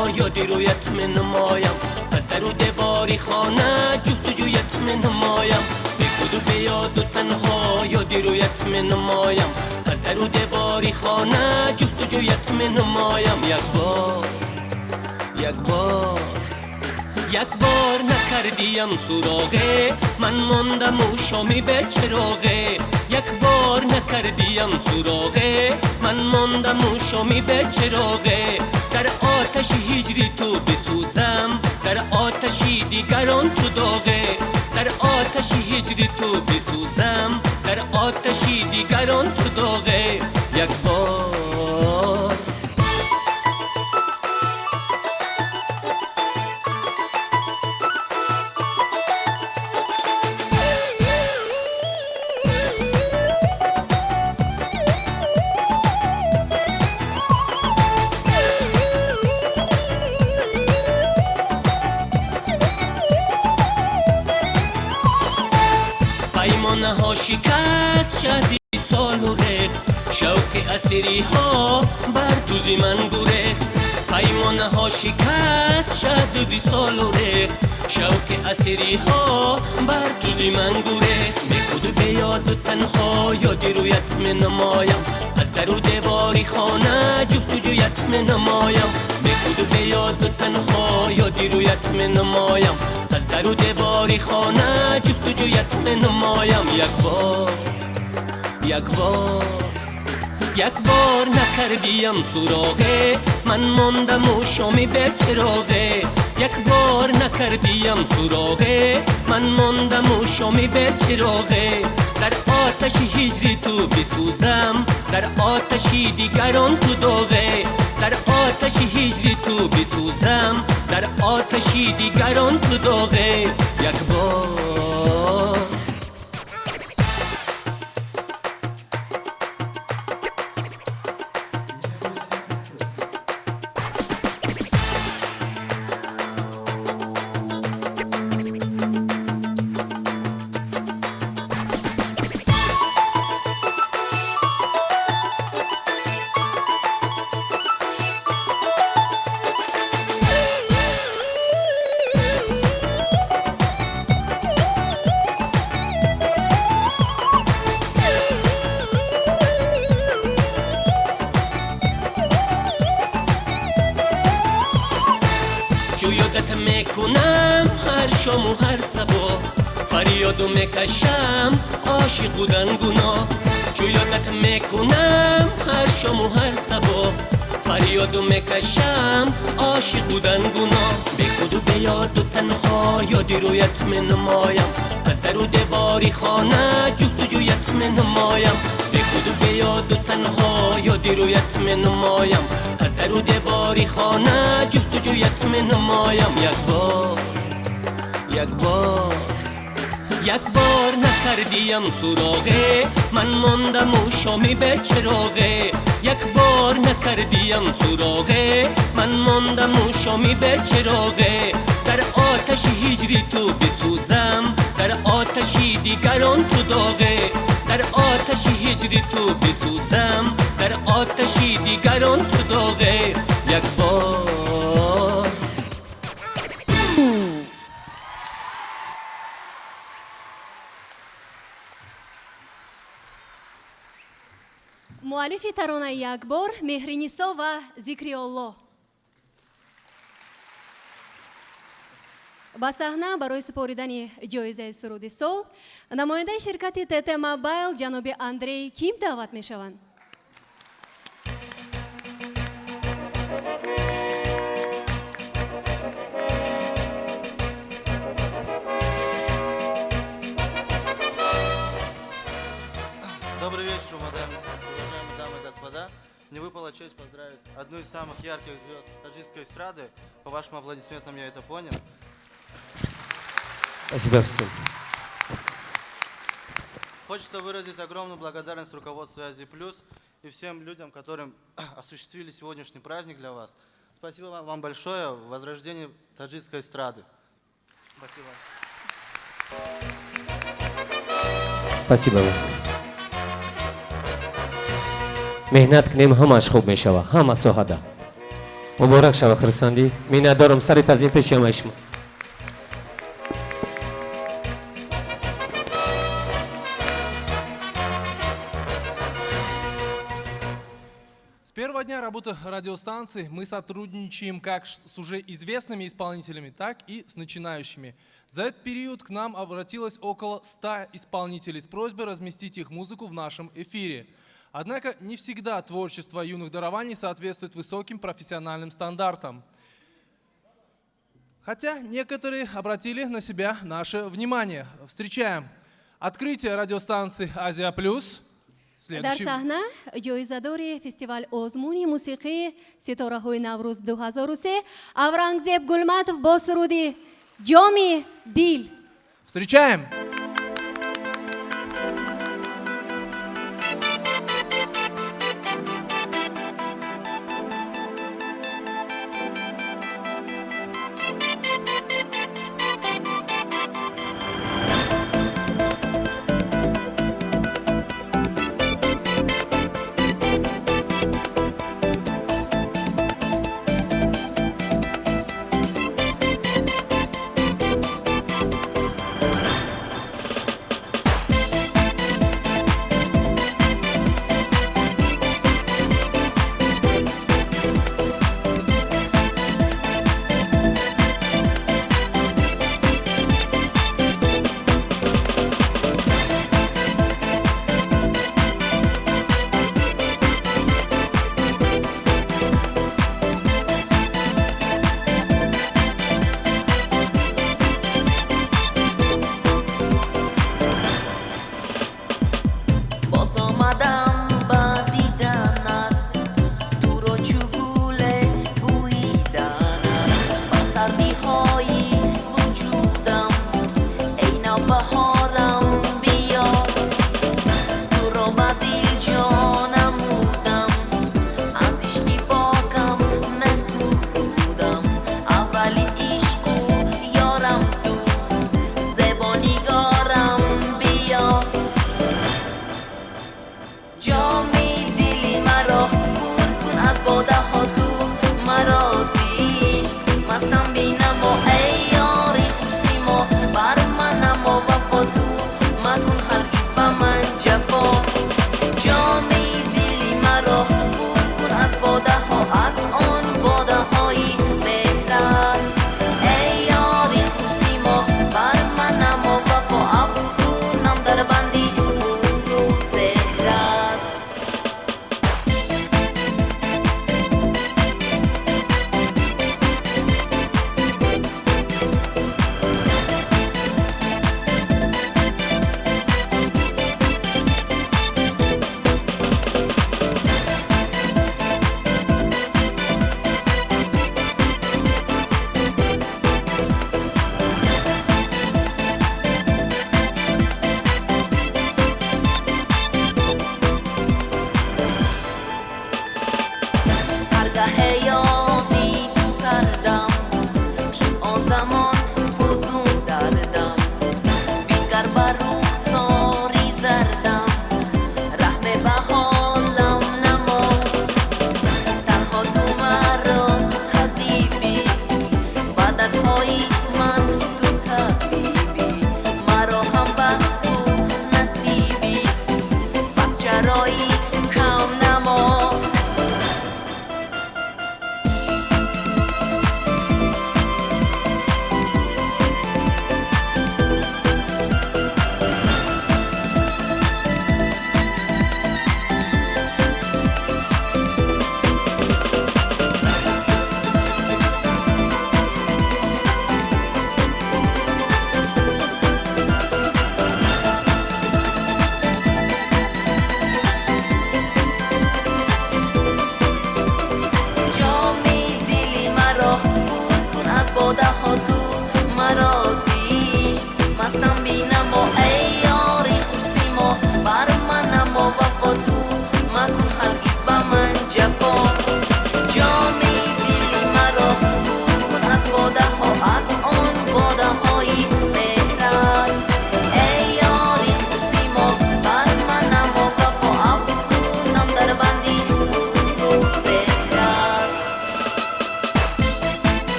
تنها یادی رویت می نمایم از در و دیواری خانه جفتجویت می نمایم بی خود و بی یاد و تنها یادی رویت می نمایم از در و دیواری خانه جفتجویت می نمایم یک بار نکردیم سراغه من ماندم و شامی به چراغه یک بار نکردیم سراغه من ماندم و شامی به چراغه در آتش هجری تو بسوزم در آتشی دیگران تو داغه در آتش هجری تو بسوزم در آتشی دیگران تو داغه یک بار پیمانه ها شکست شهدی سال و ریخت شوق اسیری ها بر دوزی من گریخت پیمانه ها شکست شهدی سال و ریخت شوق اسیری ها بر دوزی من گریخت بی خود و بی یاد و تنها یادی رویت می نمایم از در و دیواری خانه جفتجویت می نمایم بی خود و بی یاد و تنها یادی رویت می نمایم از در و دیواری خانه جفتجویت می نمایم یک بار نکردیم سراغه من ماندم و شامی به چراغه یک بار نکردیم سراغه من ماندم و شامی به چراغه در آتش هجری تو بسوزم در آتشی دیگران تو داغه در آتش هجری تو بسوزم در آتشی دیگران تو داغه یک بار یادت میکنم هر شام و هر صبح فریادو میکشم عاشق بودن گناه چو یادت میکنم هر شام و هر صبح فریادو میکشم عاشق بودن گناه بی خود و بی یاد و تنها یادی رویت می نمایم از در و دیواری خانه جفتجویت می نمایم بی خود و بی یاد و تنها یادی رویت می نمایم از در و دیواری خانه جفتجویت می نمایم یک بار نکردیم سراغه من ماندم و شامی به چراغه یک بار نکردیم سراغه من ماندم و شامی به چراغه در آتش هجری تو بسوزم در آتشی دیگران تو داغه در آتش هجری تو بسوزم در آتشی دیگران تو داغه یک بار муаллифи таронаи як бор меҳринисо ва зикри Аллоҳ. ба саҳна барои супоридани ҷоизаи суруди сол намояндаи ширкати ТТ Мобайл ҷаноби Андрей Ким даъват мешаванд. Добрый вечер, уважаемые дамы и господа. Мне выпала честь поздравить одну из самых ярких звезд таджикской эстрады. По вашим аплодисментам я это понял. Спасибо всем. Хочется выразить огромную благодарность руководству Азии Плюс и всем людям, которым осуществили сегодняшний праздник для вас. Спасибо вам большое в возрождении таджикской эстрады. Спасибо. Спасибо вам. مهنت کنیم همش خوب میشود همه سوهده مبارک شود خرسندی. می ندارم سریت از این پیش همه شما. С первого дня работы радиостанции мы сотрудничаем как с уже известными исполнителями, так и с начинающими. За этот период к нам обратилось около 100 исполнителей с просьбой разместить их музыку в нашем эфире. Однако не всегда творчество юных дарований соответствует высоким профессиональным стандартам. Хотя некоторые обратили на себя наше внимание. Встречаем открытие радиостанции «Азия Плюс». در صحنه جایزه‌دار فستیوال آزمون موسیقی ستاره‌های نوروز 2003 اورنگزیب گلماتов با سرود جامی دیل. Встречаем!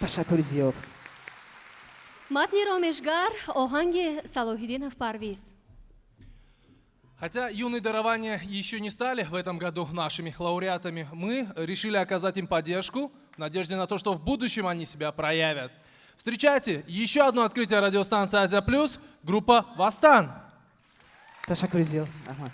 ташаккури зиёд. матни ромешгар оҳанги Салоҳиддинов Парвиз. Хотя юные дарования еще не стали в этом году нашими лауреатами, мы решили оказать им поддержку в надежде на то, что в будущем они себя проявят. Встречайте еще одно открытие радиостанции «Азия Плюс», группа «Вастан». Ташаккури зиёд. Раҳмат.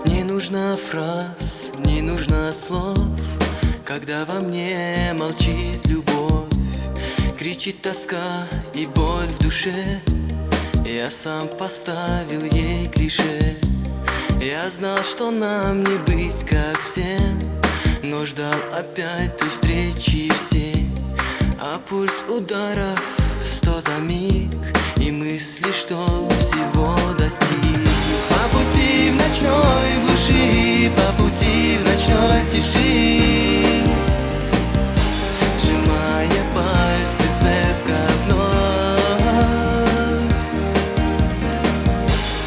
Не нужно фраз, не нужно слов, когда во мне молчит любовь, кричит тоска и боль в душе. Я сам поставил ей клише. Я знал, что нам не быть как всем, но ждал опять той встречи все. А пульс ударов 100 за миг, и мысли, что всего достиг. По пути в ночной глуши, по пути в ночной тиши, сжимая пальцы цепко вновь.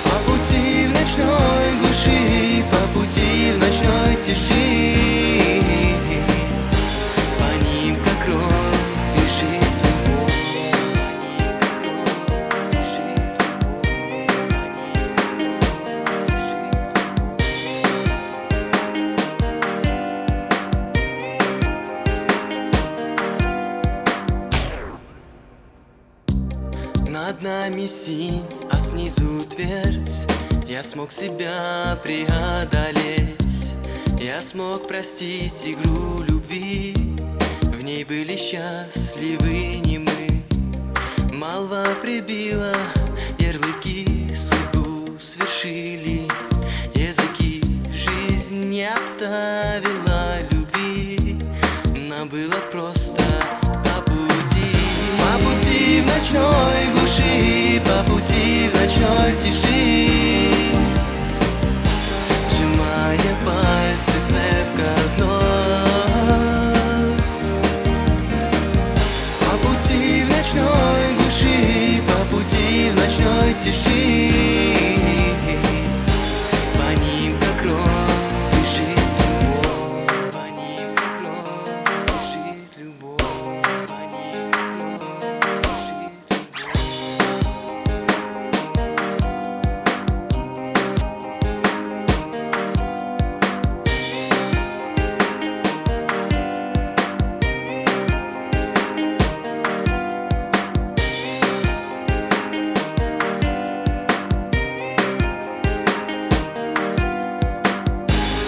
По пути в ночной глуши, по пути в ночной тиши, по ним как кровь бежит любовь. Над нами синь, а снизу твердь. Я смог себя преодолеть. Я смог простить игру любви. В ней были счастливы не мы. Молва прибила ярлыки, судьбу свершили языки. Жизнь не оставила любви. Нам было просто по пути. По пути в ночной глуши, по пути в ночной тиши, сжимая пальцы цепко вновь. По пути в ночной глуши, по пути в ночной тиши, по ним как кровь бежит любовь. По ним как кровь бежит любовь. По ним как кровь бежит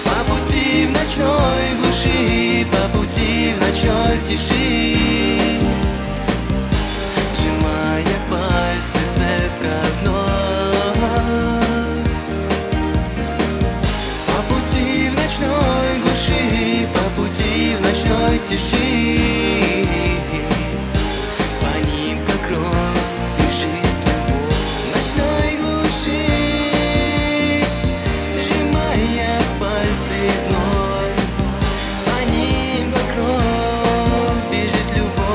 По пути в ночной глуши, по пути в ночной тиши, сжимая пальцы цепко вновь. По пути в ночной глуши, по пути в ночной тиши, по ним как кровь бежит любовь. В ночной глуши, сжимая пальцы вновь, по ним как кровь бежит любовь.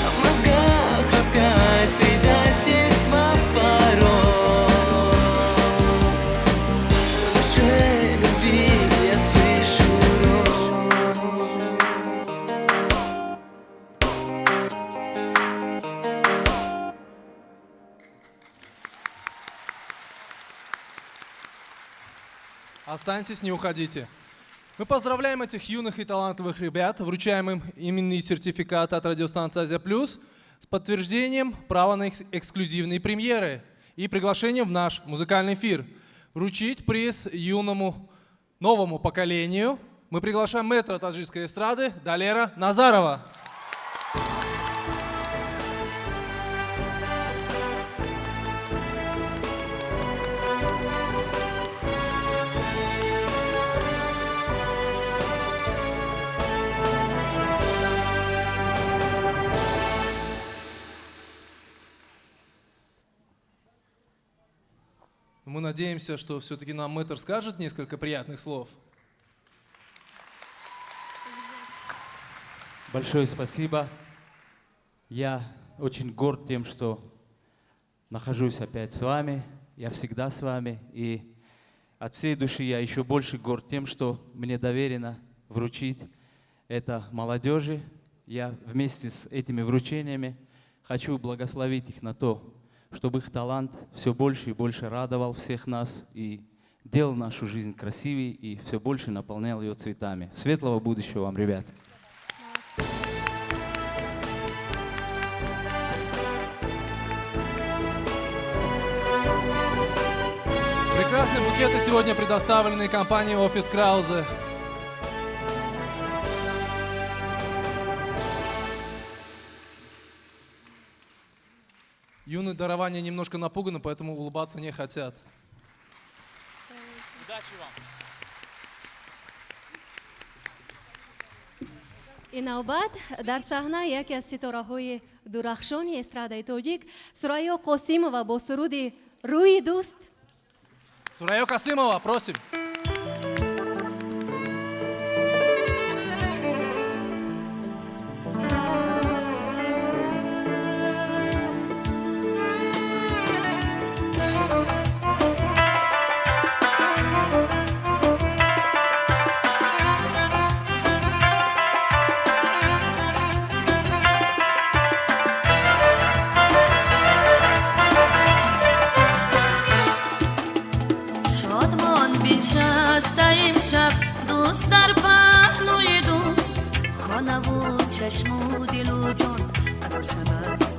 А в мозгах опять предательство порой. В душе любви я слышу ровь. Останьтесь, не уходите. Мы поздравляем этих юных и талантливых ребят, вручаем им именные сертификаты от радиостанции «Азия Плюс». с подтверждением права на эксклюзивные премьеры и приглашением в наш музыкальный эфир. Вручить приз юному новому поколению мы приглашаем мэтра таджикской эстрады Далера Назарова. Мы надеемся, что все-таки нам мэтр скажет несколько приятных слов. Большое спасибо. Я очень горд тем, что нахожусь опять с вами. Я всегда с вами. И от всей души я еще больше горд тем, что мне доверено вручить это молодежи. Я вместе с этими вручениями хочу благословить их на то, чтобы их талант все больше и больше радовал всех нас и делал нашу жизнь красивее и все больше наполнял ее цветами. Светлого будущего вам, ребят! Прекрасные букеты сегодня предоставлены компанией «Офис Краузе». Юные дарования немножко напуганы, поэтому улыбаться не хотят. Удачи вам! инавбат дар саҳна яке аз ситораҳои дурахшони эстрадаи тоҷик Сурайё Қосимова бо суруди «Рӯи дӯст». Сурайё Қосимова, просим. دوست در پهلوی دوست خانه و چشم و دل و جان روشن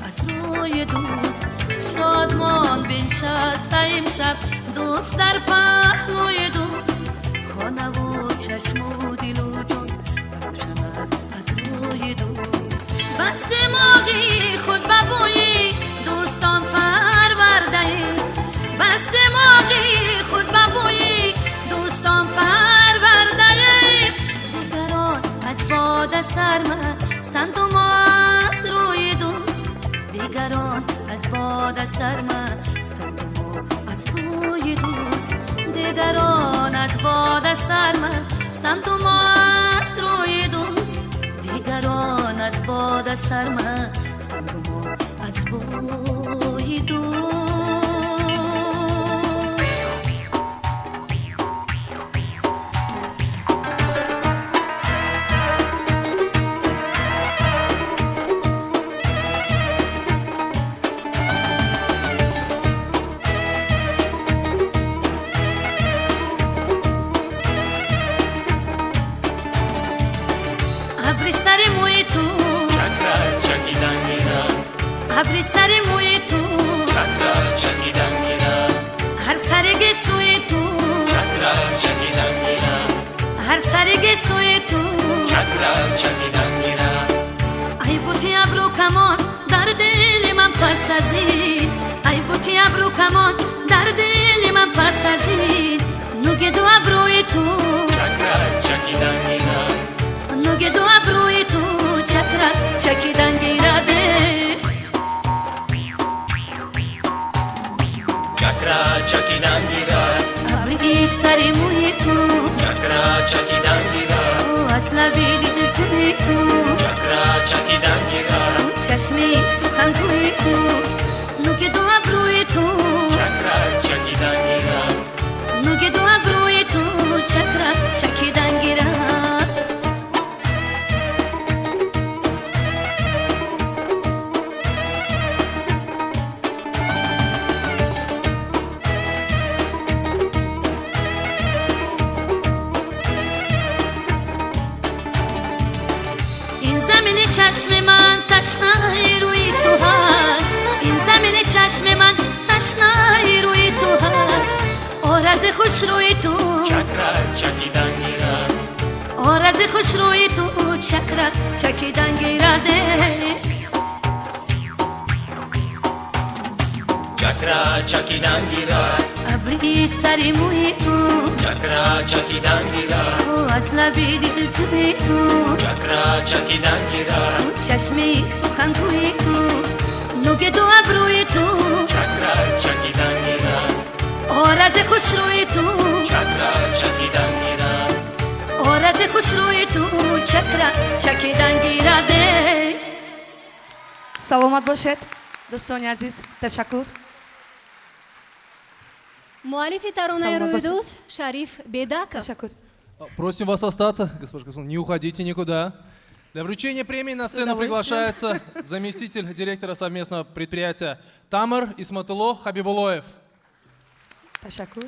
از روی دوست شادمان بنشسته امشب دوست در پهلوی دوست خانه و چشم و دل و جان روشن از روی دوست بس دماغی خود ببویی دوستان پرورده بس دماغی خود ببویی دوستان پرورده دیگران از باد سرمستند و ما از روی دوست دیگران از باد سرمستند و ما از روی دوست دیگران از باد سرمستند و ما از روی دوست دیگران از باد سرمستند و ما از روی دوست ابری سر موی تو چکرا چکیدن میرم هر سرگ سوی تو چکرا چکیدن میرم هر سرگ سوی تو چکرا چکیدن میرم ای بوتی ابرو کمان در دل من پس ازید ای بوتی ابرو کمان در دل من پس ازید نوگ دو ابروی تو چکرا چکیدن میرم نوگ دو ابروی تو چکرا چکیدن گیراده چکرا چکیدن میرم ابری سر موی تو چکرا چکیدن میرم اصلا بیدی جوی تو چکرا چکیدن میرم چشمی سخن توی تو نوگ دو ابروی تو چکرا چکیدن میرم نوگ دو ابروی تو چکرا چکیدن گیرم چشم من تشنه روی تو خوش روی تو چکرک چکیدن گیرد آرز خوش روی تو چکرک چکیدن گیرده چکرک چکیدن گیرد ابری سری موی تو چکرک چکیدن گیرد از لبی دل جوی تو چکرک چکیدن گیرد چشمی سخنگوی تو نوگ دو ابروی تو چکرک چکیدن گیرد آرز خوش روی تو چکرک چکیدن گیرد آرز خوش روی تو چکرک چکیدن گیرده саломат бошед дӯстони азиз ташаккур Муаллифи таронаи Рӯйдӯз Шариф Бедаков. Просим вас остаться, госпожа Касумовна, не уходите никуда. Для вручения премии на сцену приглашается заместитель директора совместного предприятия Тамыр Исматулло Хабибулоев. ташаккур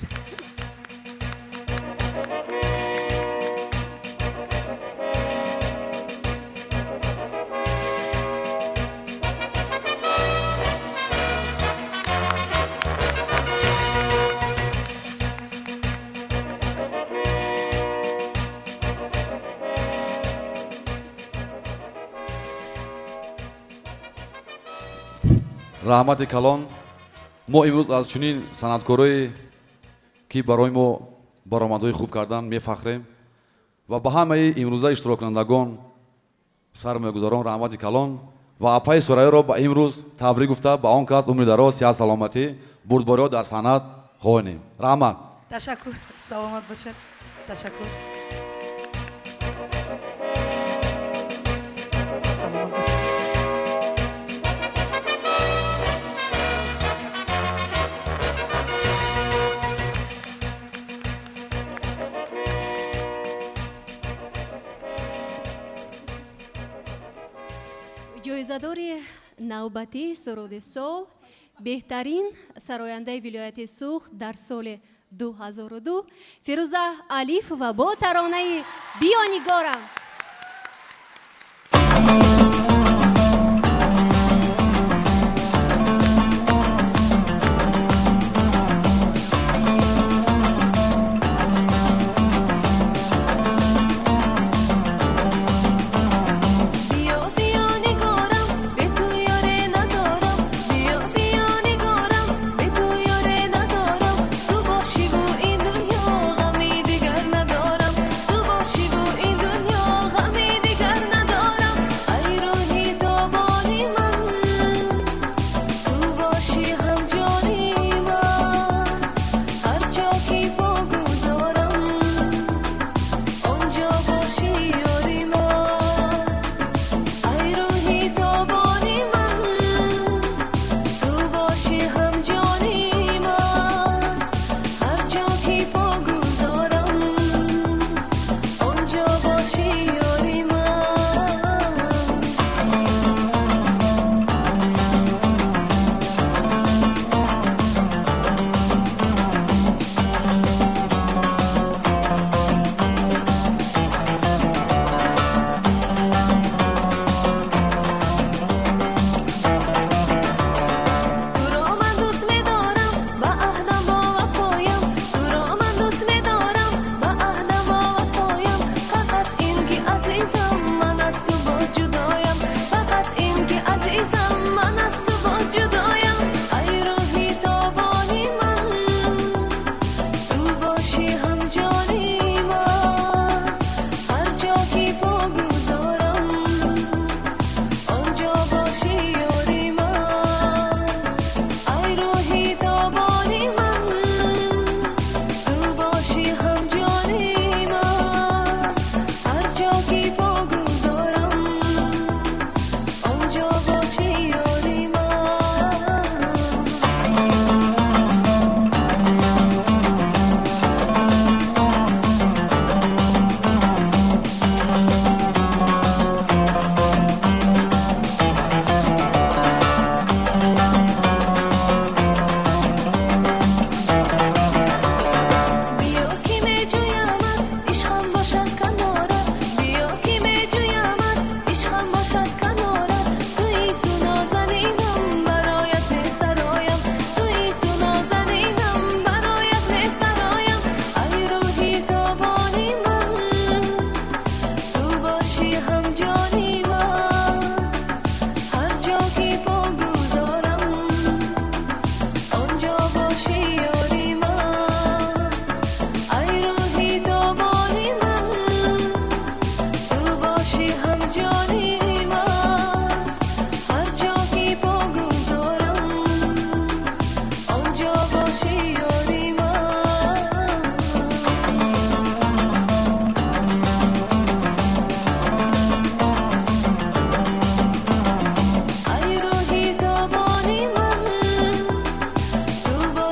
раҳмати калон мо имрӯз аз чунин санъаткорое ки барои мо баромадҳои хуб кардан мефахрем ва ба ҳамаи имрӯза иштироккунандагон сар мегузорон раҳмати калон ва апаи сураёро ба имрӯз табрик гуфта ба он кас умри дароз сиҳат саломатӣ бурдбориҳо дар санъат хоҳонем раҳмат ташаккур саломат бошед ташаккур саломат бошед ҷоизадори навбатӣ суруди сол беҳтарин сарояндаи вилояти Сух дар соли 2002 Фирӯза Алифова бо таронаи «Биё нигорам». تو باشی و این دنیا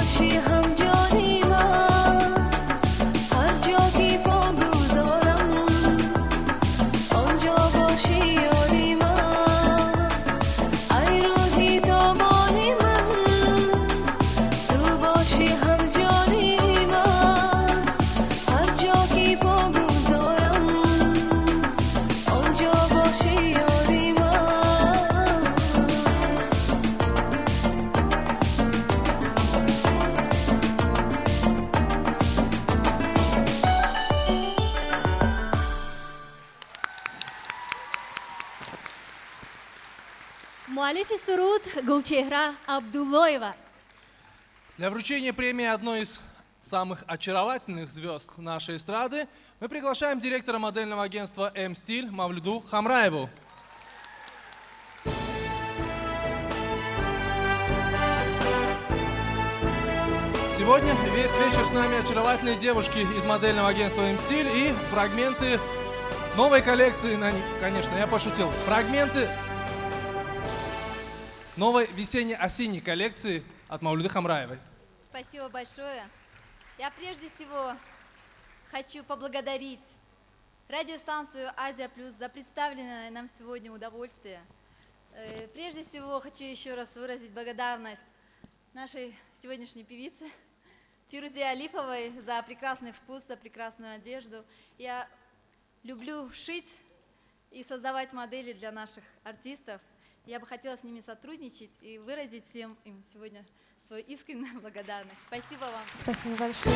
باشی هم جانی من هر جا که پا گذارم آنجا باشی یاری من ای روحی تابانی من تو باشی هم جانی من هر جا که پا گذارم آنجا باشی یاری من مؤلف سرود Гулчехра Абдуллоева. Для вручения премии одной из самых очаровательных звезд нашей эстрады мы приглашаем директора модельного агентства «М-Стиль» Мавлюду Хамраеву. Сегодня весь вечер с нами очаровательные девушки из модельного агентства «М-Стиль» и фрагменты новой коллекции, конечно, я пошутил, фрагменты новой весенне-осенней коллекции от Мавлюды Хамраевой. Спасибо большое. Я прежде всего хочу поблагодарить радиостанцию «Азия Плюс» за представленное нам сегодня удовольствие. Прежде всего хочу еще раз выразить благодарность нашей сегодняшней певице Фирузе Алиповой за прекрасный вкус, за прекрасную одежду. Я люблю шить и создавать модели для наших артистов. Я бы хотела с ними сотрудничать и выразить всем им сегодня свою искреннюю благодарность. Спасибо вам. Спасибо большое.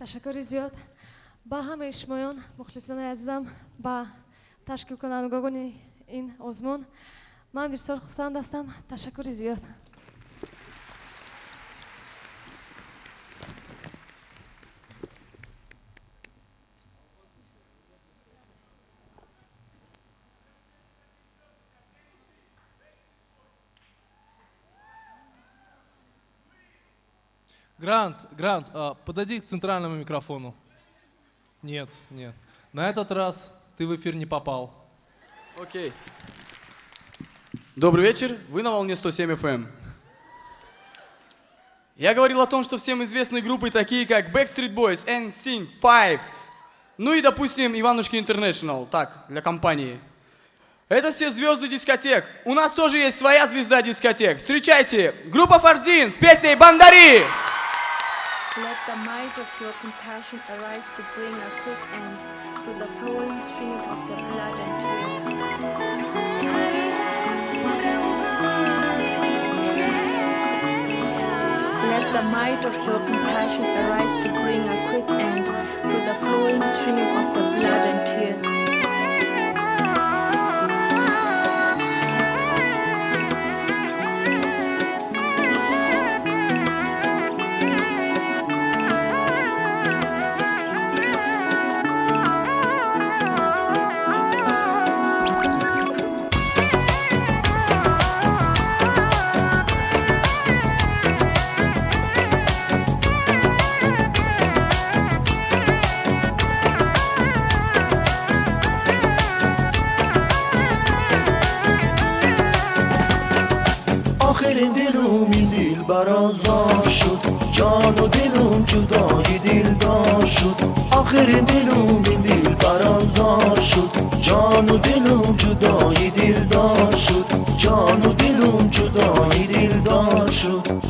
تشکر زیاد با همه شمایان مخلصان عزیزم با تشکیل کنندگان این آزمون من بسیار خرسند هستم. تشکر زیاد. Грант, подойди к центральному микрофону. Нет. На этот раз ты в эфир не попал. Окей. Добрый вечер, вы на волне 107 FM. Я говорил о том, что всем известны группы такие, как Backstreet Boys, NSYNC, Five, ну и, допустим, Иванушки International, так, для компании. Это все звезды дискотек. У нас тоже есть своя звезда дискотек. Встречайте, группа Фардин с песней «Бандари». Let the might of your compassion arise to bring a quick end to the flowing stream of the blood and tears. Let the might of your compassion arise to bring a quick end to the flowing stream of the blood and tears. برازار شد جان و دلم جدای دلدار شد آخر دلم این دل برازار شد جان و دلم جدای دلدار شد جان و دلم جدای دلدار شد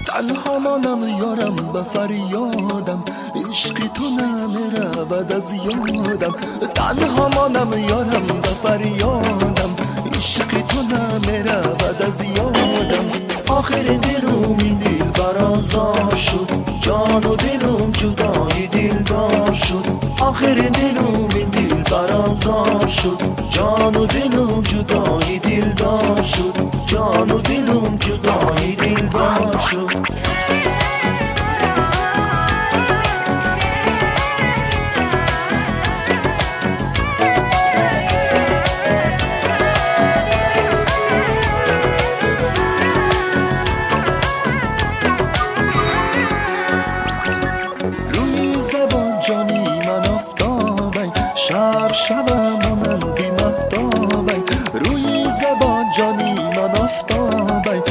تنها مانم یارم به فریادم عشق تو نمیرود از یادم تنها مانم یارم به فریادم عشق تو نمیرود از یادم آخر دلم این دل برازار شد جان و دلم جدای دلدار شد آخر دلم این دل برازار برازار شد جان و دلم جدای دلدار شد جان و دلم جدای دلدار شد شبم مانندی مهتابی روی زبان جانی من آفتابی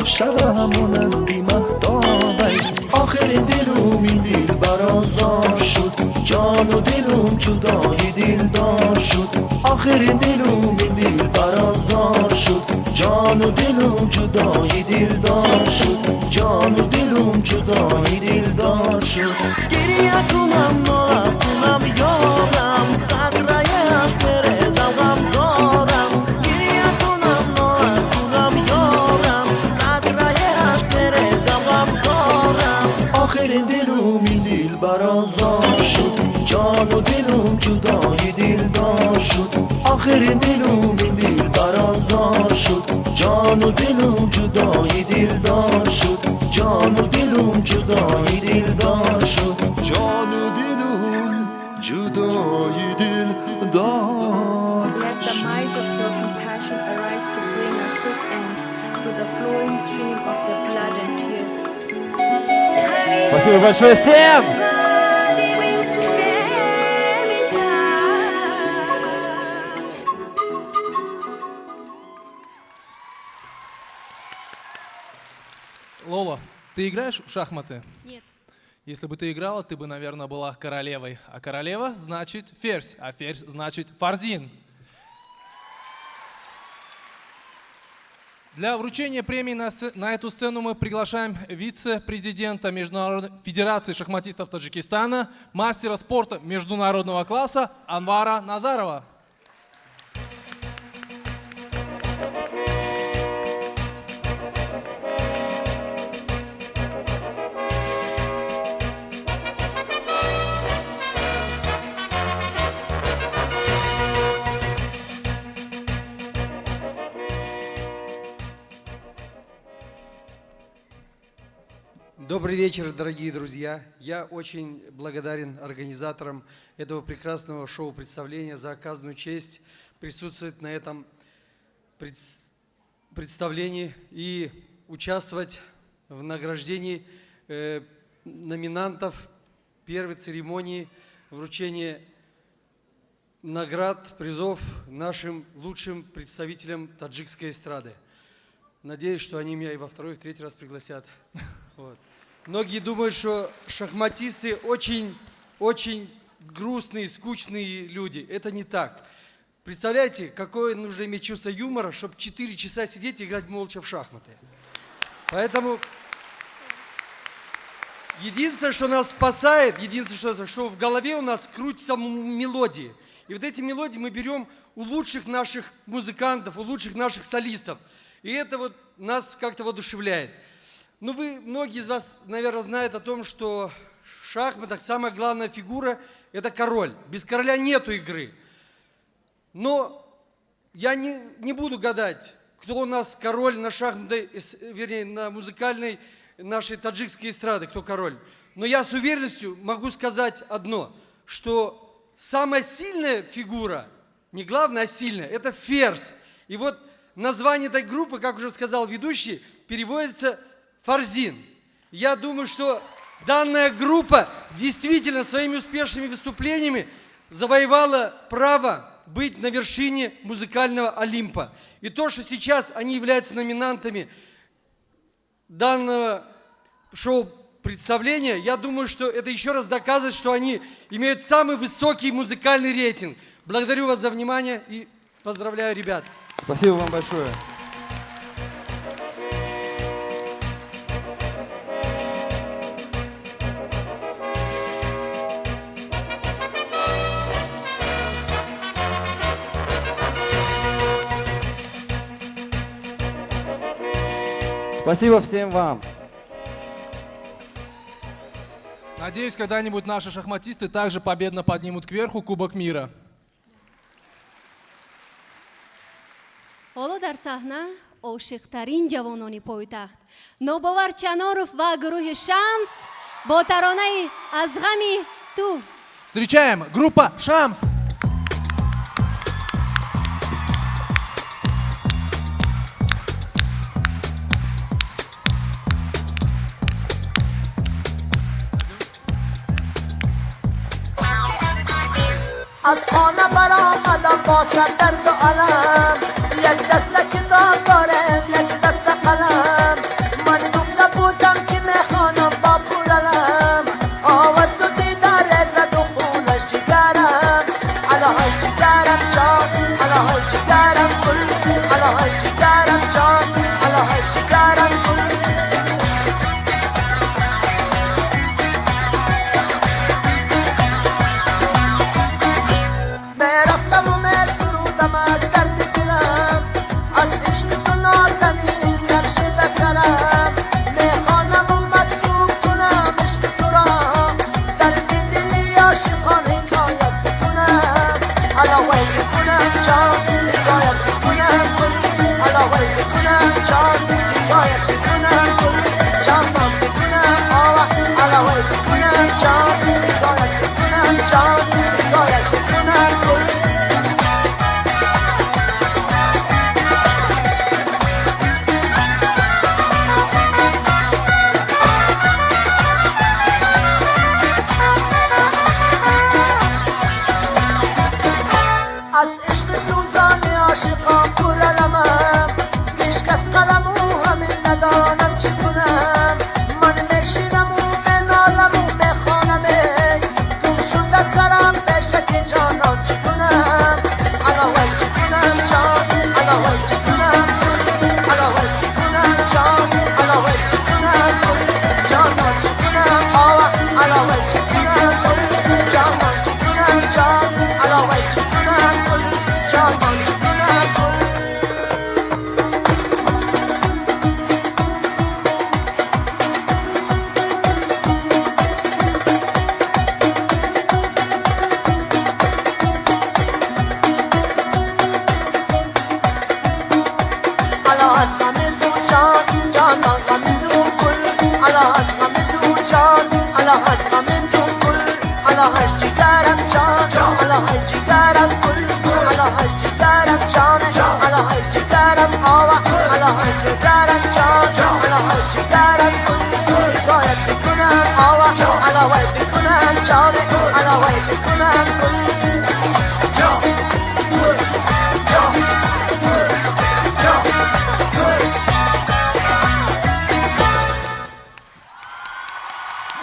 شبم مانندی مهتابی آخر دلم این دل برازار شد جان و دلم جدای دلدار شد آخر دلم این دل برازار شد جان و دلم جدای دلدار شد جان و دلم جدای دلدار شد گریه کنم ناله کنم یارم برازار شد جان و دلم جدای دلدار شد آخر دلم این دل برازار شد جان و دلم جدای دلدار شد جان و دلم جدای دلدار شد جان و دلم جدای دلدار Let the might of your compassion arise to bring a quick end to the flowing stream of the blood and tears. Спасибо большое всем! Лола, ты играешь в шахматы? Нет. Если бы ты играла, ты бы, наверное, была королевой. А королева значит ферзь, а ферзь значит фарзин. Для вручения премии на эту сцену мы приглашаем вице-президента Международной Федерации шахматистов Таджикистана, мастера спорта международного класса Анвара Назарова. Добрый вечер, дорогие друзья. Я очень благодарен организаторам этого прекрасного шоу-представления за оказанную честь присутствовать на этом представлении и участвовать в награждении номинантов первой церемонии вручения наград, призов нашим лучшим представителям таджикской эстрады. Надеюсь, что они меня и во второй, и в третий раз пригласят. Вот. Многие думают, что шахматисты очень грустные, скучные люди. Это не так. Представляете, какое нужно иметь чувство юмора, чтобы 4 часа сидеть и играть молча в шахматы. Поэтому единственное, что нас спасает, что в голове у нас крутятся мелодии. И вот эти мелодии мы берем у лучших наших музыкантов, у лучших наших солистов. И это вот нас как-то воодушевляет. Ну, многие из вас, наверное, знают о том, что в шахматах самая главная фигура – это король. Без короля нету игры. Но я не буду гадать, кто у нас король на шахматной, вернее, на музыкальной нашей таджикской эстрады, кто король. Но я с уверенностью могу сказать одно, что самая сильная фигура, не главная, а сильная – это ферзь. И вот название этой группы, как уже сказал ведущий, переводится «Фарзин». Я думаю, что данная группа действительно своими успешными выступлениями завоевала право быть на вершине музыкального Олимпа. И то, что сейчас они являются номинантами данного шоу-представления, я думаю, что это еще раз доказывает, что они имеют самый высокий музыкальный рейтинг. Благодарю вас за внимание и поздравляю ребят. Спасибо вам большое. Спасибо всем вам. Надеюсь, когда-нибудь наши шахматисты также победно поднимут кверху Кубок мира. ҳоло дар саҳна ошиқтарин ҷавонони пойтахт Нобовар Чаноров ва гурӯҳи Шамс бо таронаи «Аз ғами ту». Встречаем группа «Шамс». از خانه برآمدم با سر درد و علم یک دست کتاب دارم یک دست قلم من گفته بودم که میخوانم با پولم آواز تو دیدن رزد و خونش جگرم الهای جگرم جان الهای جگرم گل الهای جگرم جان الهای جگرم گل سرم میخوانم و مکتوب کنم عشق تو را در دلی عاشقان حکایت بکنم علاوه بکنم جان حکایت بکنم گل علاوه بکنم جان حکایت بکنم گل جانم بکنم آوا علاوه بکنم جان حکایت بکنم جان حکایت بکنم گل از عشق سوزان عاشقان پر علمم پیش کس قلم و همین ندانم چی کنم من میشینم و منالم و میخوانم گم شده سرم بشک جانان چی کنم علاوه چی کنم جان علاوه چی کنم علاوه چی کنم جان علاوه چی کنم جانان چی کنم آوا علاوه چی کنم جانان چی کنم جان علاوه چی کنم جانان چی کنم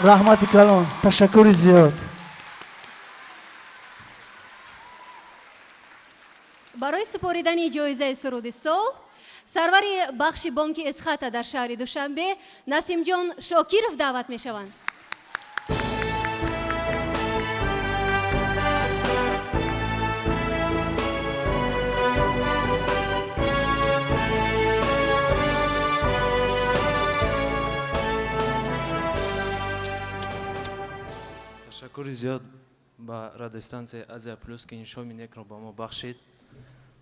رحمتی کلان تشکر زیاد барои супоридани ҷоизаи суруди сол сарвари бахши бонки эсхата дар шаҳри душанбе Насимҷон Шокиров даъват мешаванд. تشکر زیاد با رادیوستانسیای آزیا پلوس که این شو مینک رو با ما بخشید.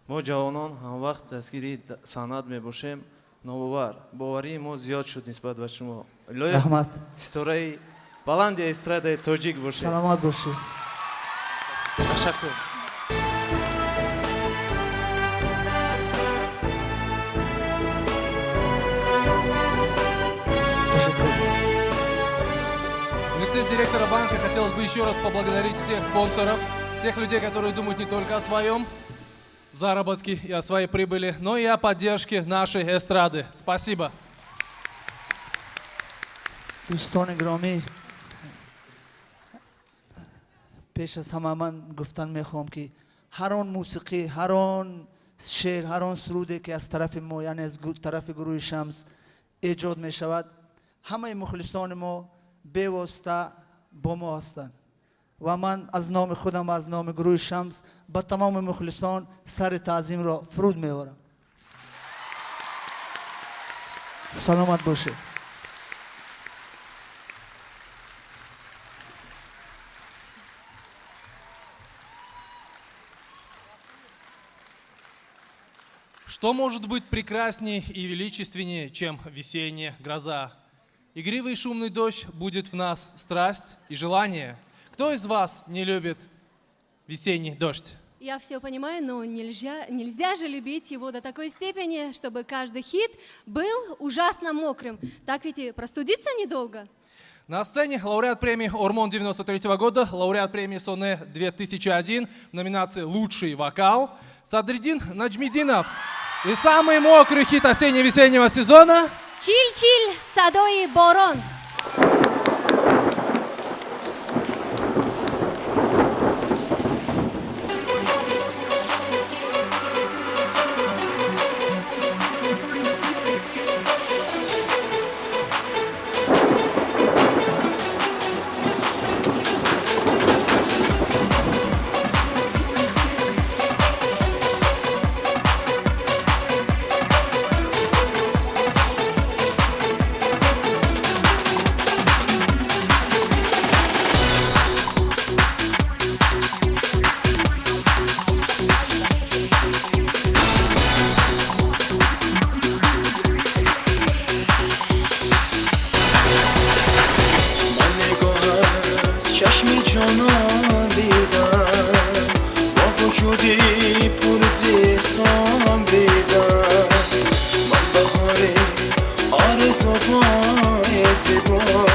ما جوانان هم وقت دستگیری صنعت میباشیم نوبار باوری ما زیاد شد نسبت به شما. رحمت. استوری بلند استراده تاجیک باشید. سلامت باشید. تشکر. В лице директора банка хотелось бы еще раз поблагодарить всех спонсоров, тех людей, которые думают не только о своем заработке и о своей прибыли, но и о поддержке нашей эстрады. Спасибо. دوستان گرامی پیش از همه من گفتن میخوام که هر آن موسیقی هر آن شعر هر آن سرودی که از طرف ما یعنی از طرف گروه شمس ایجاد می شود همه مخلصان ما به واسطه با ما هستند و من از نام خودم و از نام گروه شمس به تمام مخلصان سر تعظیم را فرود میبرم. سلامت باشید. Что может быть прекраснее и величественнее, чем весенняя гроза? Игривый и шумный дождь будет в нас страсть и желание. Кто из вас не любит весенний дождь? Я все понимаю, но нельзя же любить его до такой степени, чтобы каждый хит был ужасно мокрым. Так ведь и простудиться недолго. На сцене лауреат премии «Ормон» 93 года, лауреат премии «Соне» 2001 в номинации «Лучший вокал» Садриддин Наджмиддинов. И самый мокрый хит осенне-весеннего сезона Чиль-чиль, садои борон. چشمی جانان دیدم با وجودی پرزی سام دیدم من بهار آرزو با اعتبار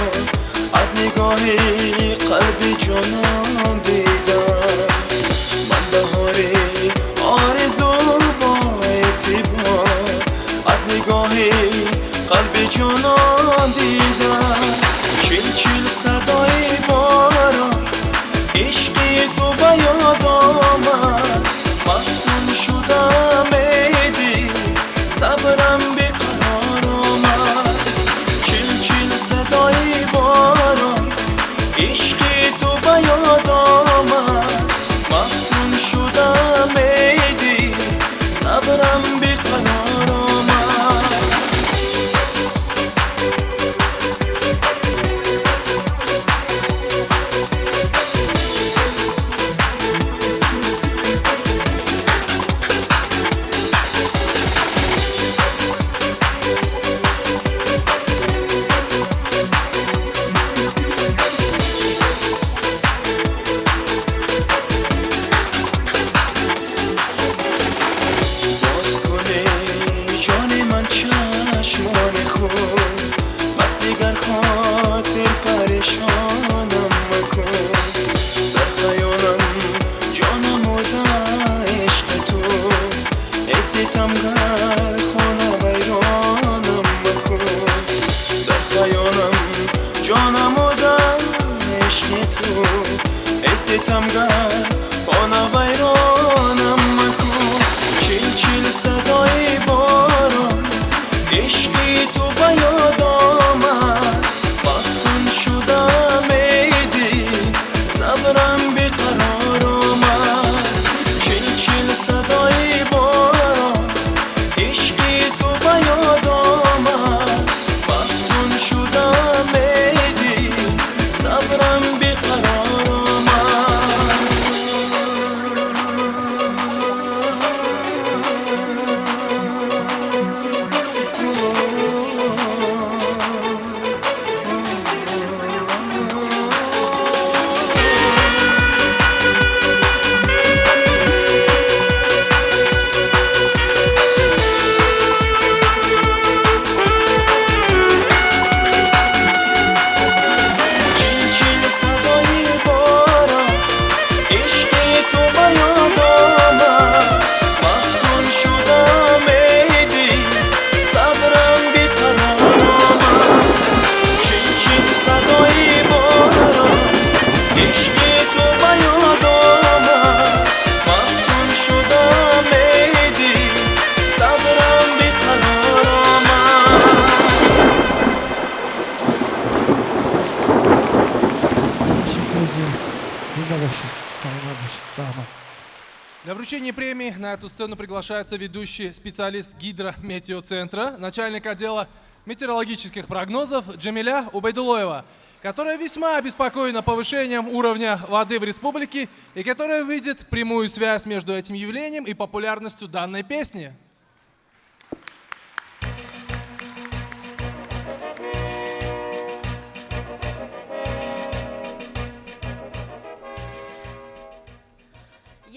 از نگاهی قلبی جانان دیدم من بهار آرزو با اعتبار از نگاهی قلبی جانان دیدم چیل چیل صدای باران عشقی تو به یاد آمد مفتون شدم ایدی صبرم بیقرار آمد چیل چیل صدای باران عشقی تو به یاد آمد مفتون شدم ایدی صبرم بیقرار آمد Для вручения премии на эту сцену приглашается ведущий специалист гидрометеоцентра, начальник отдела метеорологических прогнозов Джамиля Убайдулоева, которая весьма обеспокоена повышением уровня воды в республике и которая видит прямую связь между этим явлением и популярностью данной песни.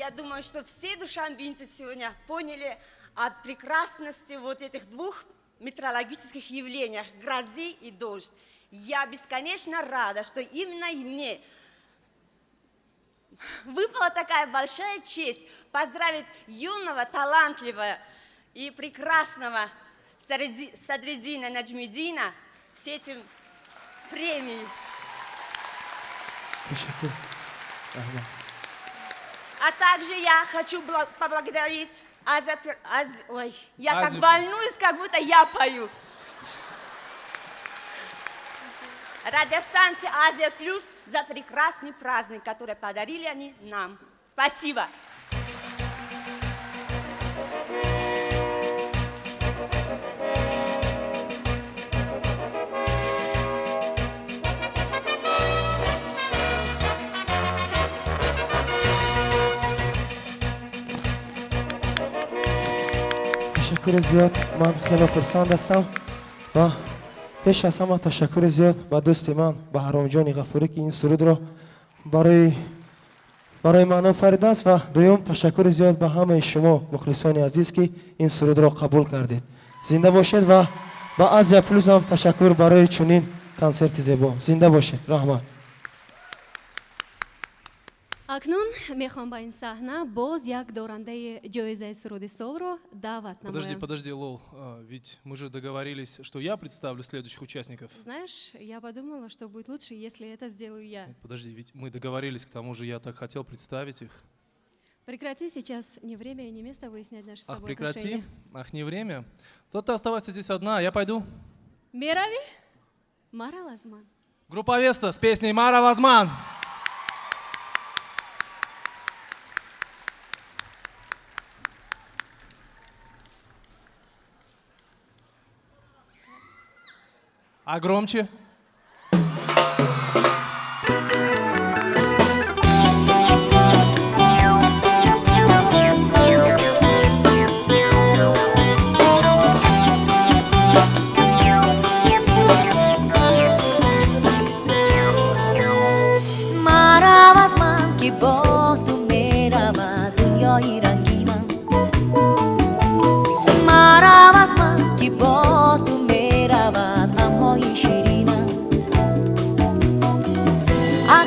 Я думаю, что все душанбинцы сегодня поняли о прекрасности вот этих двух метеорологических явлений, грозы и дождь. Я бесконечно рада, что именно мне выпала такая большая честь поздравить юного, талантливого и прекрасного Садриддина Наджмиддина с этим премией. А также я хочу поблагодарить ой, я так волнуюсь, как будто я пою. Радиостанция Азия Плюс за прекрасный праздник, который подарили они нам. Спасибо. تشکر زیاد من خیلی خرسند هستم و پیش از همه تشکر زیاد به دوست من بهرام جان غفوری که این سرود را برای من آفریده است و دوم تشکر زیاد به همه شما مخلصان عزیز که این سرود را قبول کردید. زنده باشید و با آزیا پلوس هم تشکر برای چنین کنسرت زیبا. زنده باشید. رحمت. акнун мехоҳам ба ин саҳна боз як дорандаи ҷоизаи суруди солро даъват намоям. Подожди, Лол, ведь мы же договорились, что я представлю следующих участников. Знаешь, я подумала, что будет лучше, если это сделаю я. Подожди, ведь мы договорились, к тому же я так хотел представить их. Прекрати, сейчас не время и не место выяснять наши с тобой прекрати? отношения. Ах, не время? То-то оставайся здесь одна, я пойду. Мерави? Мара Вазман. Группа Веста с песней «Мара Вазман». А громче?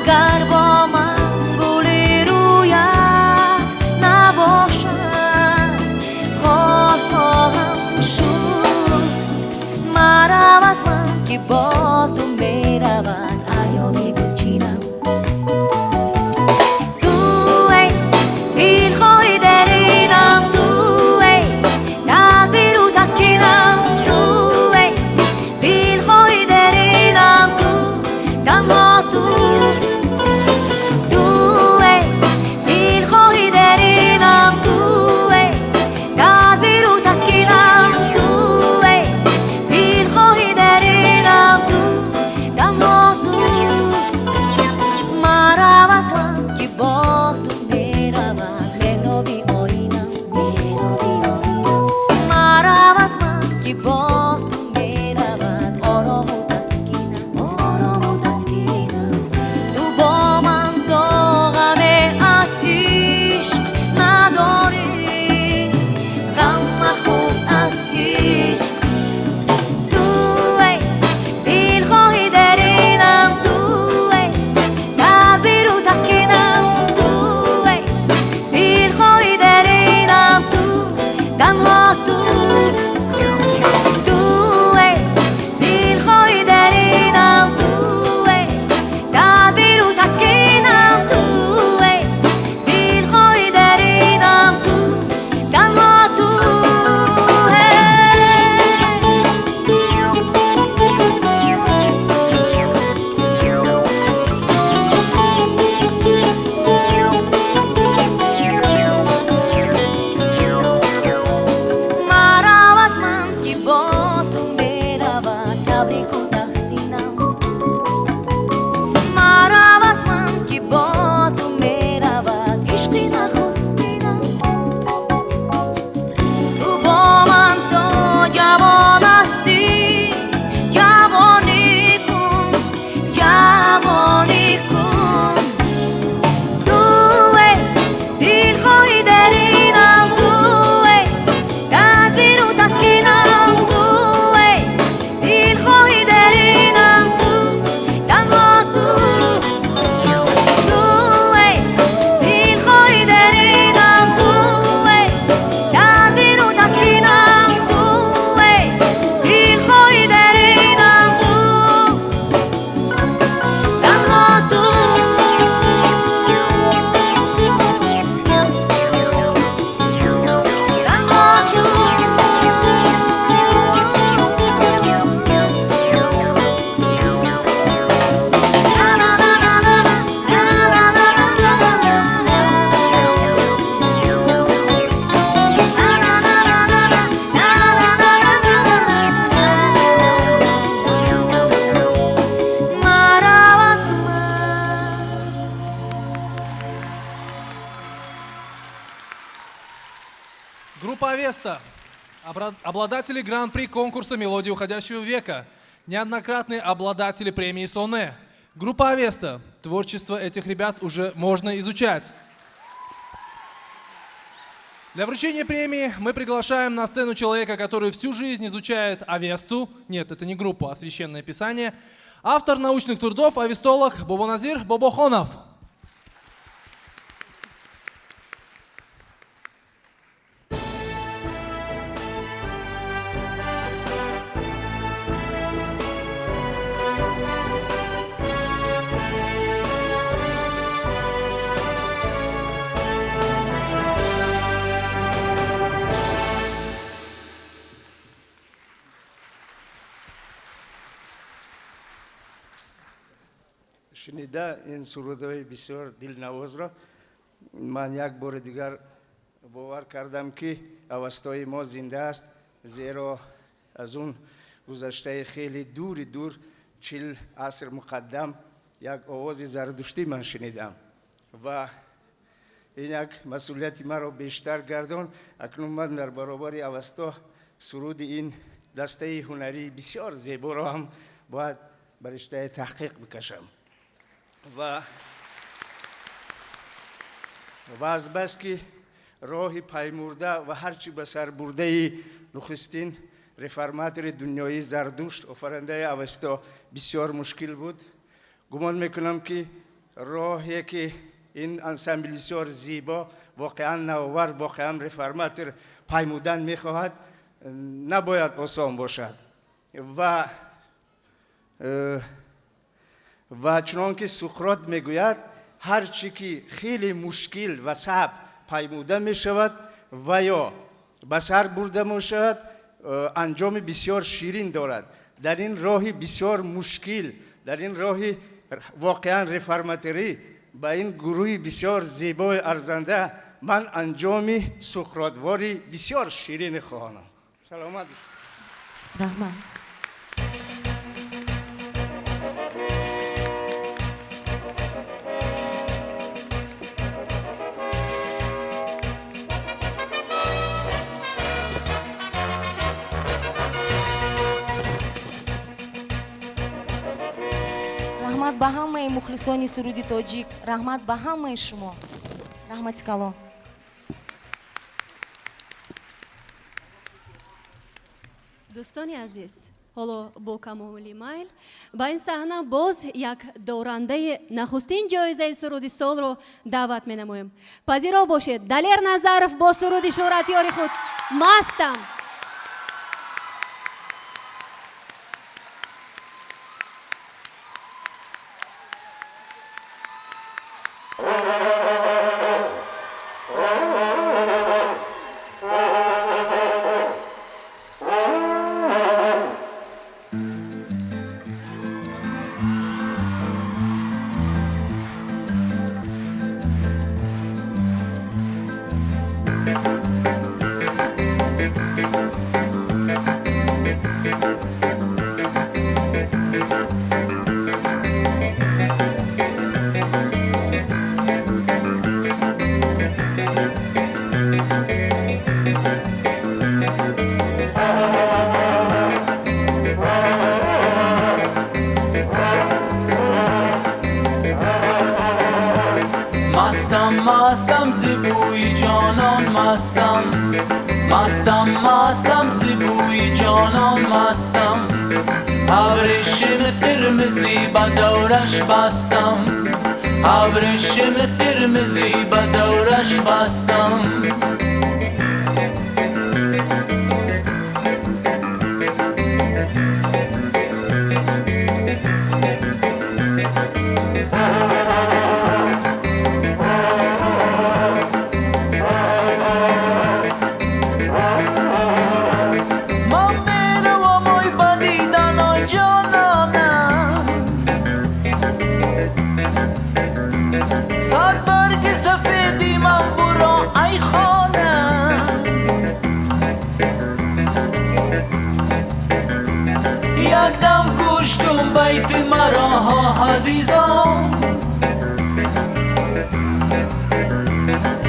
اگر با من گلی رویت نباشد خواهم شد مرا از من که با تو میرود ایامی گلچینم تو ای دلخواه دلینم تو ای قلبی رو تسکینم تو ای دلخواه دلینم تو تنها تو I'm Авеста. Обладатели гран-при конкурса «Мелодия уходящего века». Неоднократные обладатели премии «Соне». Группа Авеста. Творчество этих ребят уже можно изучать. Для вручения премии мы приглашаем на сцену человека, который всю жизнь изучает Авесту. Нет, это не группа, а священное писание. Автор научных трудов, авестолог Бобоназир Бобохонов. شنیده این سرودهای بسیار دلنواز را من یک بار دیگر باور کردم که اوستای ما زنده است، زیرا از اون گذشته خیلی دور 40 عصر مقدم یک آواز زردشتی من شنیدم و این یک مسئولیت ما را بیشتر گردان. اکنون من در برابر اوستا سرود این دسته هنری بسیار زیبا را هم باید بر رشته تحقیق بکشم و از بس که راه پیمورده و هرچی به سر برده نخستین رفرماتور دنیای زردشت آفرینده اوستا بسیار مشکل بود. گمان میکنم که راهی که این انسامبل بسیار زیبا واقعا نوآور واقعا رفرماتور پیمودن میخواهد نباید آسان باشد و چنانکه سقراط میگوید هرچی که خیلی مشکل و صعب پیموده می شود و یا به سر برده می شود انجام بسیار شیرین دارد. در این راه بسیار مشکل، در این راه واقعا رفرماتوری با این گروه بسیار زیبای ارزنده من انجام سقراطواری بسیار شیرین خواهم. سلامت رحمان. رحمت به همه مخلصان سرود تاجیک، رحمت به همه شما. رحمت کلام. دوستان عزیز، حالا با کمال میل با این صحنه باز یک دورنده نخستین جایزه سرود سال رو دعوت می‌نماییم. پذیرا باشید دلیر نظرف با سرود شهرتیار خود مستم. مستم زیبوی جانان مستم مستم زیبوی جانان مستم ابریشم قرمزی به دورش بستم ابریشم قرمزی به دورش بستم بیت مرا عزیزان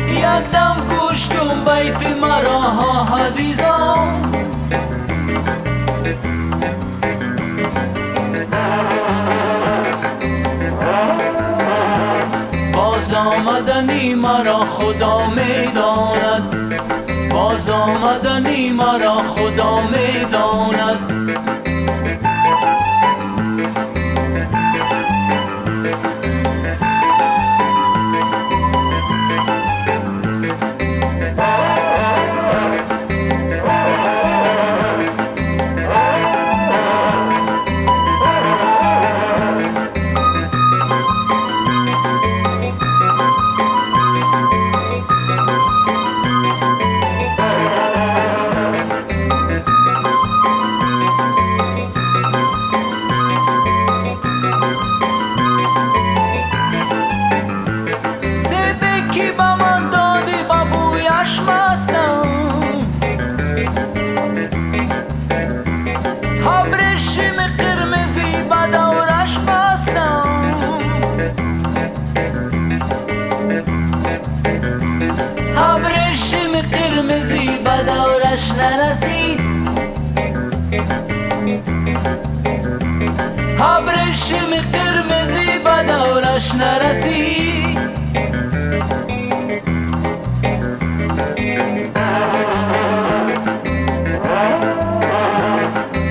یک دم گوش کن بیت مرا ها عزیزان باز آمدنی مرا خدا میداند باز آمدنی مرا خدا میداند نرسید ابریشم قرمزی به دورش نرسید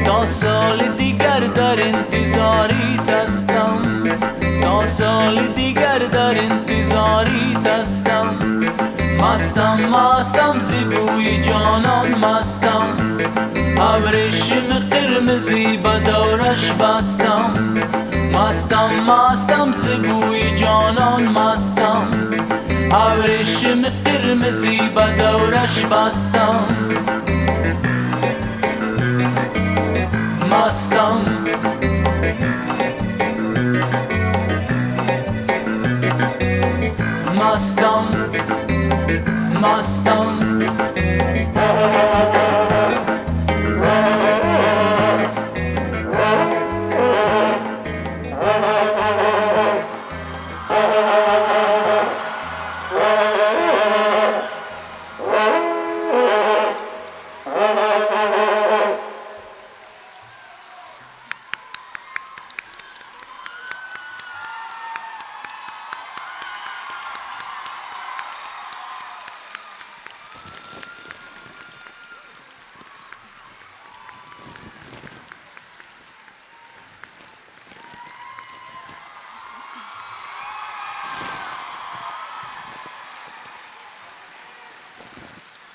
تا سال دیگر در انتظاری هستم تا سال دیگر در انتظاری هستم مستم مستم زیبوی جانان مستم ابریشم قرمزی به دورش بستم مستم مستم زیبوی جانان مستم ابریشم قرمزی به دورش بستم مستم مستم مستم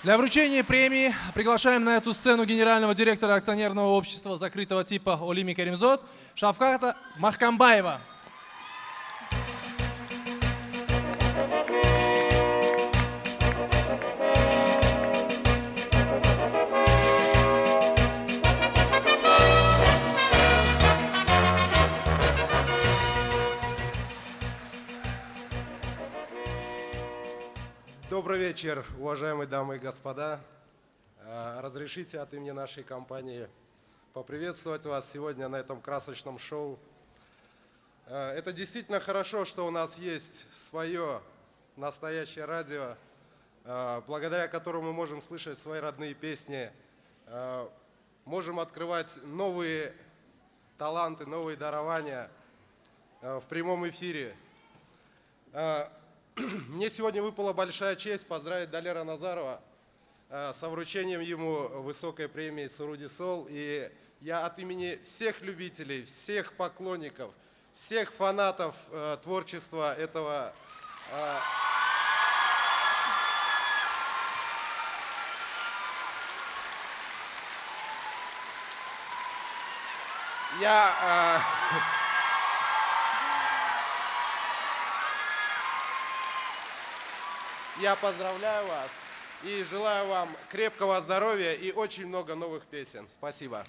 Для вручения премии приглашаем на эту сцену генерального директора акционерного общества закрытого типа Олими Каримзод Шавката Махкамбаева. Добрый вечер, уважаемые дамы и господа. Разрешите от имени нашей компании поприветствовать вас сегодня на этом красочном шоу. Это действительно хорошо, что у нас есть свое настоящее радио, благодаря которому мы можем слышать свои родные песни, можем открывать новые таланты, новые дарования в прямом эфире. Мне сегодня выпала большая честь поздравить Далера Назарова со вручением ему высокой премии «Суруди Сол». И я от имени всех любителей, всех поклонников, всех фанатов творчества этого Я поздравляю вас и желаю вам крепкого здоровья и очень много новых песен. Спасибо.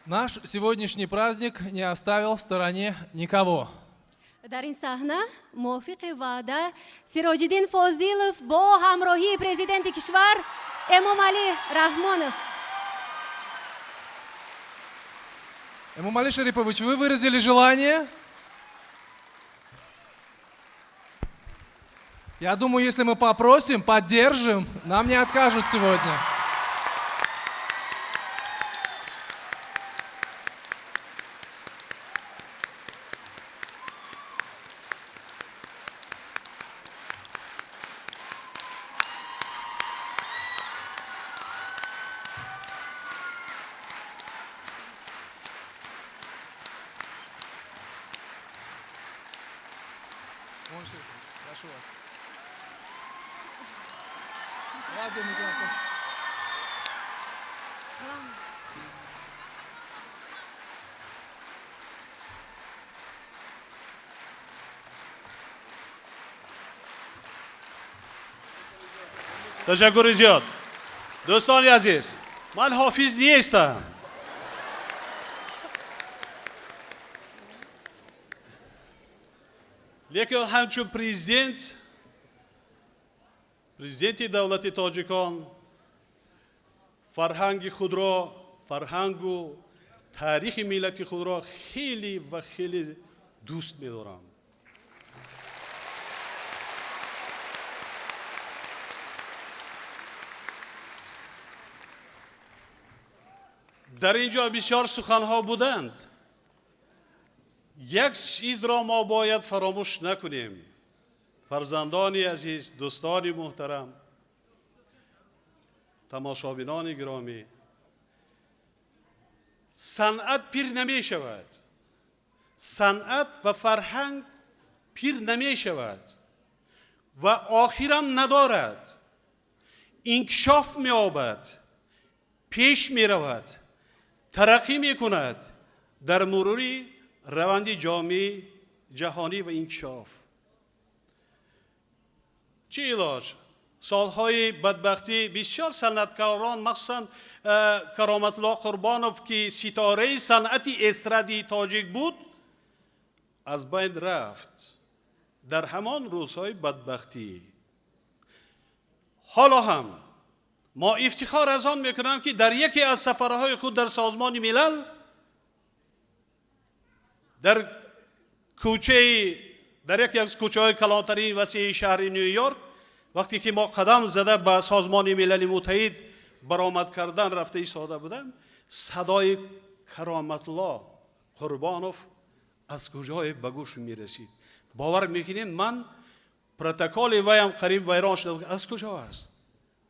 Наш сегодняшний праздник не оставил в стороне никого. در این صحنه موافق وعده سراج‌الدین فاضلов با همراهی پرزیدنت کشور امامعلی رحمانов. Эмомали Шарипович, вы выразили желание? Я думаю, если мы попросим, поддержим, нам не откажут сегодня. Прошу вас. Ладно, микрофон. تشکر زیاد. دوستان عزیز، من حافظ نیستم. لیکن همچون پرزیدنت دولت تاجیکان فرهنگ خود را، فرهنگ و تاریخ ملت خود را خیلی و خیلی دوست می‌دارم. در اینجا بسیار سخنها بودند. یک چیز را ما باید فراموش نکنیم. فرزندان عزیز، دوستان محترم، تماشابینان گرامی، صنعت پیر نمی شود. صنعت و فرهنگ پیر نمی شود و آخرم ندارد. انکشاف می یابد، پیش می رود، ترقی می کند در مروری روند جامعه جهانی و انکشاف. چه علاج؟ سالهای بدبختی بسیار صنعتکاران، مخصوصا کرامت الله قربانوف که ستاره صنعت استرادی تاجیک بود، از بین رفت در همان روزهای بدبختی. حالا هم ما افتخار از آن میکنم که در یکی از سفرهای خود در سازمان ملل در یکی از کوچه‌های کلانترین وسیع شهر نیویورک، وقتی که ما قدم زده به سازمان ملل متحد برآمد کردن رفته ایستاده بودم، صدای کرامت الله قربانوف از کجای به گوش میرسید. باور میکنین من پروتکل ویم قریب ویران شده. از کجا است؟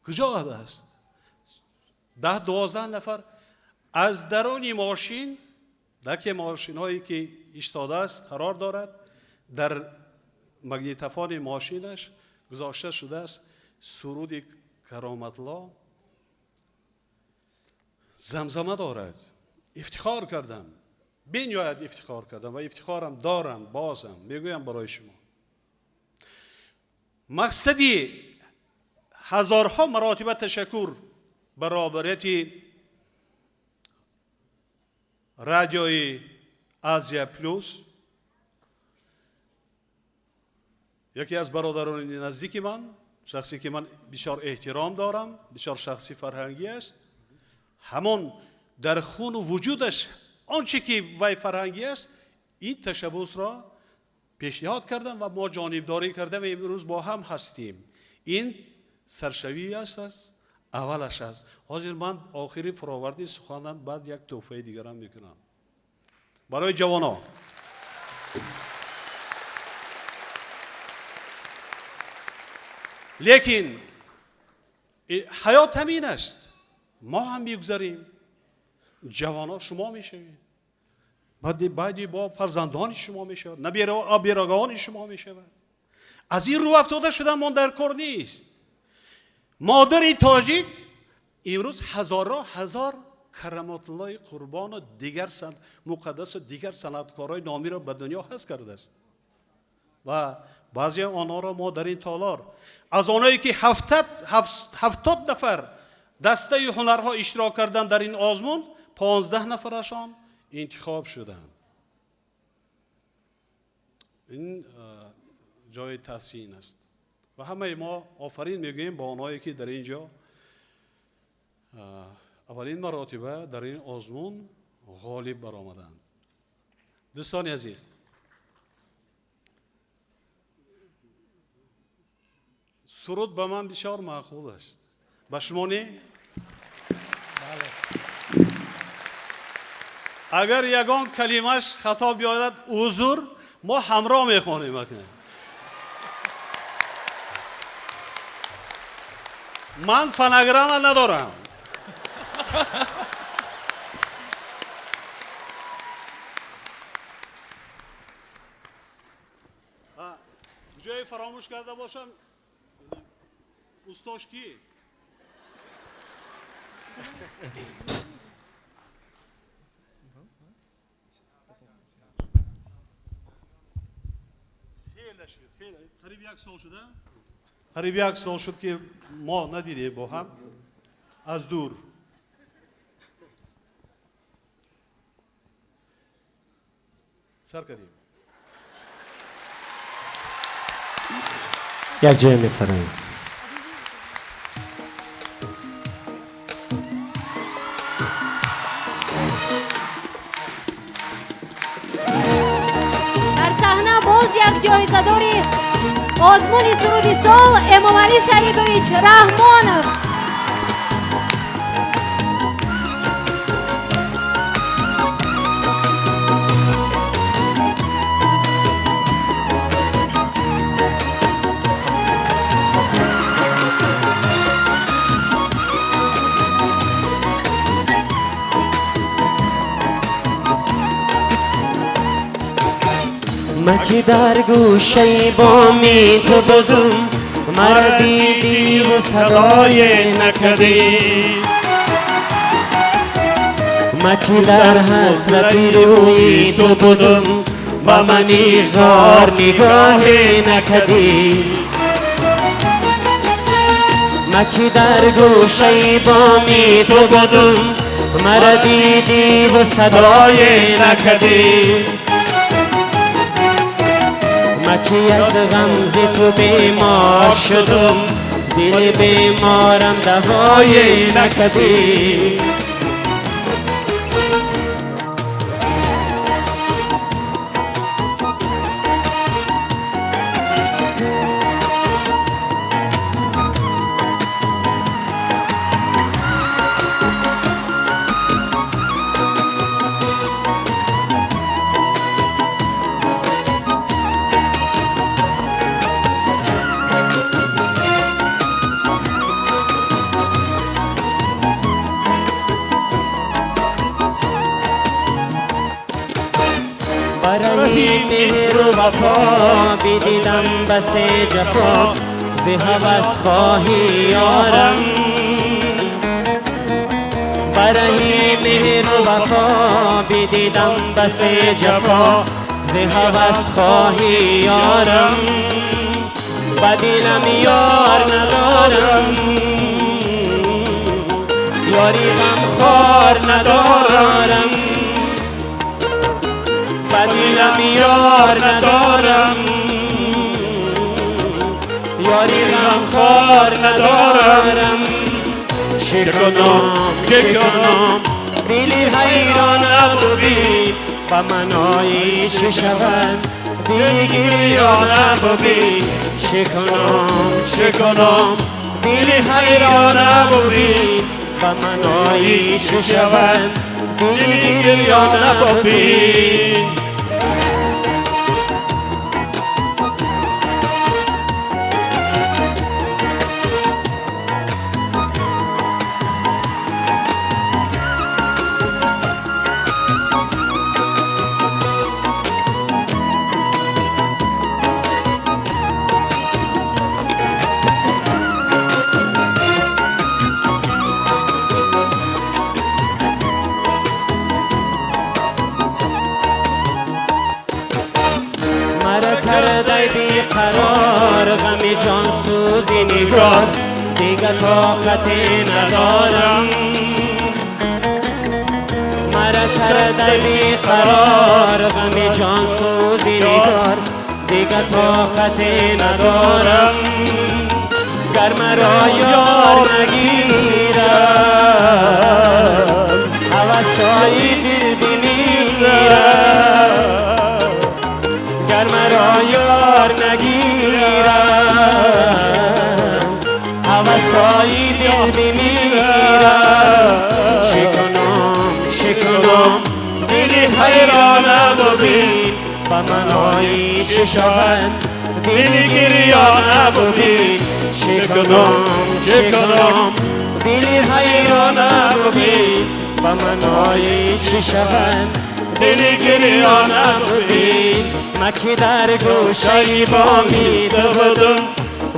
کجا است؟ 10-12 نفر از درون ماشین، دکه ماشین هایی که ایستاده است قرار دارد، در مگنیتوفون ماشینش گذاشته شده است سرود کرامت الله. زمزمه دارد. افتخار کردم، بنیاد افتخار کردم و افتخارم دارم. بازم میگویم برای شما مقصدی هزارها مراتب تشکر برابریت رادیوی آسیا پلوس، یکی از برادران نزدیک من، شخصی که من بسیار احترام دارم، بسیار شخصی فرهنگی است، همون در خون و وجودش آنچه که وی فرهنگی است، این تشبوس را پیشنهاد کردم و ما جانبداری کردیم و امروز با هم هستیم. این سرشوی است، اولش است. حاضر من آخری فراوردی سخنم، بعد یک توفیق دیگرم میکنم برای جوانا. لیکن حیات همین است، ما هم میگذاریم، جوانا شما میشوید، بعدی با فرزندان شما میشود، نبیرگان شما میشود. از این رو افتاده شدن من در کار نیست. مادر تاجیک امروز هزار کرامت الله قربان و دیگر مقدس و دیگر صنعتکارای نامی را به دنیا حذف کرده است و بعضی آنها را ما در این تالار از آنهایی که 70 نفر دسته هنرها اشتراک کردن در این آزمون 15 نفرشان انتخاب شدند. این جای تحسین است و همه ما آفرین میگوییم با آنهایی که در اینجا اولین مراتبه در این آزمون غالب برآمدند. دوستان عزیز، سرود به من بسیار معقول است. به شما نه؟ اگر یگان کلمش خطا بیاید حضور، ما همراه میخوانیم. من فنگرام ندارم. جای فراموش کرده باشم، استاش کی؟ قریب یک سال شده؟ قریب یک سال شد که ما ندیدیم با هم از دور. سر کردیم. یک جای می‌سراییم. در صحنه باز یک جایزه‌داری آزمون سرودی سال امامعلی شریفویچ رحمانов. من که در گوشه بامی تو بودم، مرا دیدی و صدای نکردی. من که در حسرت روی تو بودم، با من زار نگاه نکردی. من که در گوشه بامی تو بودم، مرا دیدی و صدای نکردی. من که از غمز تو بیمار شدم، دل بیمارم دوای نکردی. برای مهر و وفا بدیدم بس جفا، ز هوس خواهی یارم. برای مهر و وفا بدیدم بس جفا، ز هوس خواهی یارم. با دلم یار ندارم، یاری غمخوار ندارم. با دلم یار ندارم، یاری غمخوار ندارم. شکنم دلی حیران ببین، با من آیش شود دلی گریان ببین. شکنم دلی حیران ببین، با من آیش شود دلی گریان ببین. قرار غم جان سوزی نگار، دیگه طاقتی ندارم. کرده بیقرار غم جان سوزی نگار دیگه طاقتی ندارم گر مرا یار نگیرم هوسای دل بمیرم گر مرا یار نگیرم هوسای دل بمیرم شکنم دلی حیرانه ببین با منایی چه شود دلی گریانه ببین شکنم دلی حیرانه ببین با منایی چه شود دلی گریانه ببین ما که در گوشه بامی بودم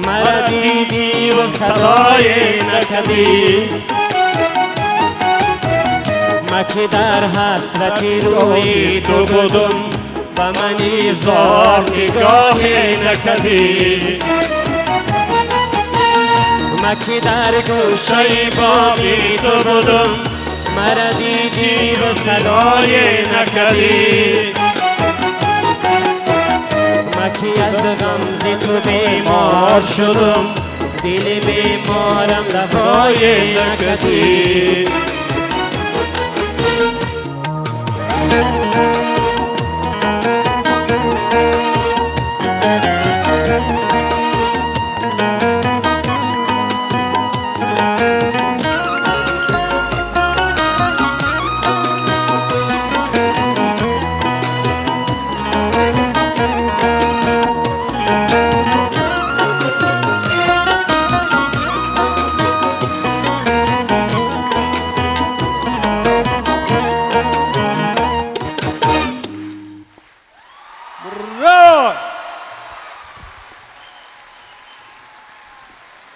مرا دیدی و صدای نکردی ما که در حسرتی روی تو بودم و منی زار نگاهی نکردی ما که در گوشه باقی تو بودم مرا دیدی و صدای نکردی ما که از غمزه تو بیمار شدم دل بیمارم دوای نکردی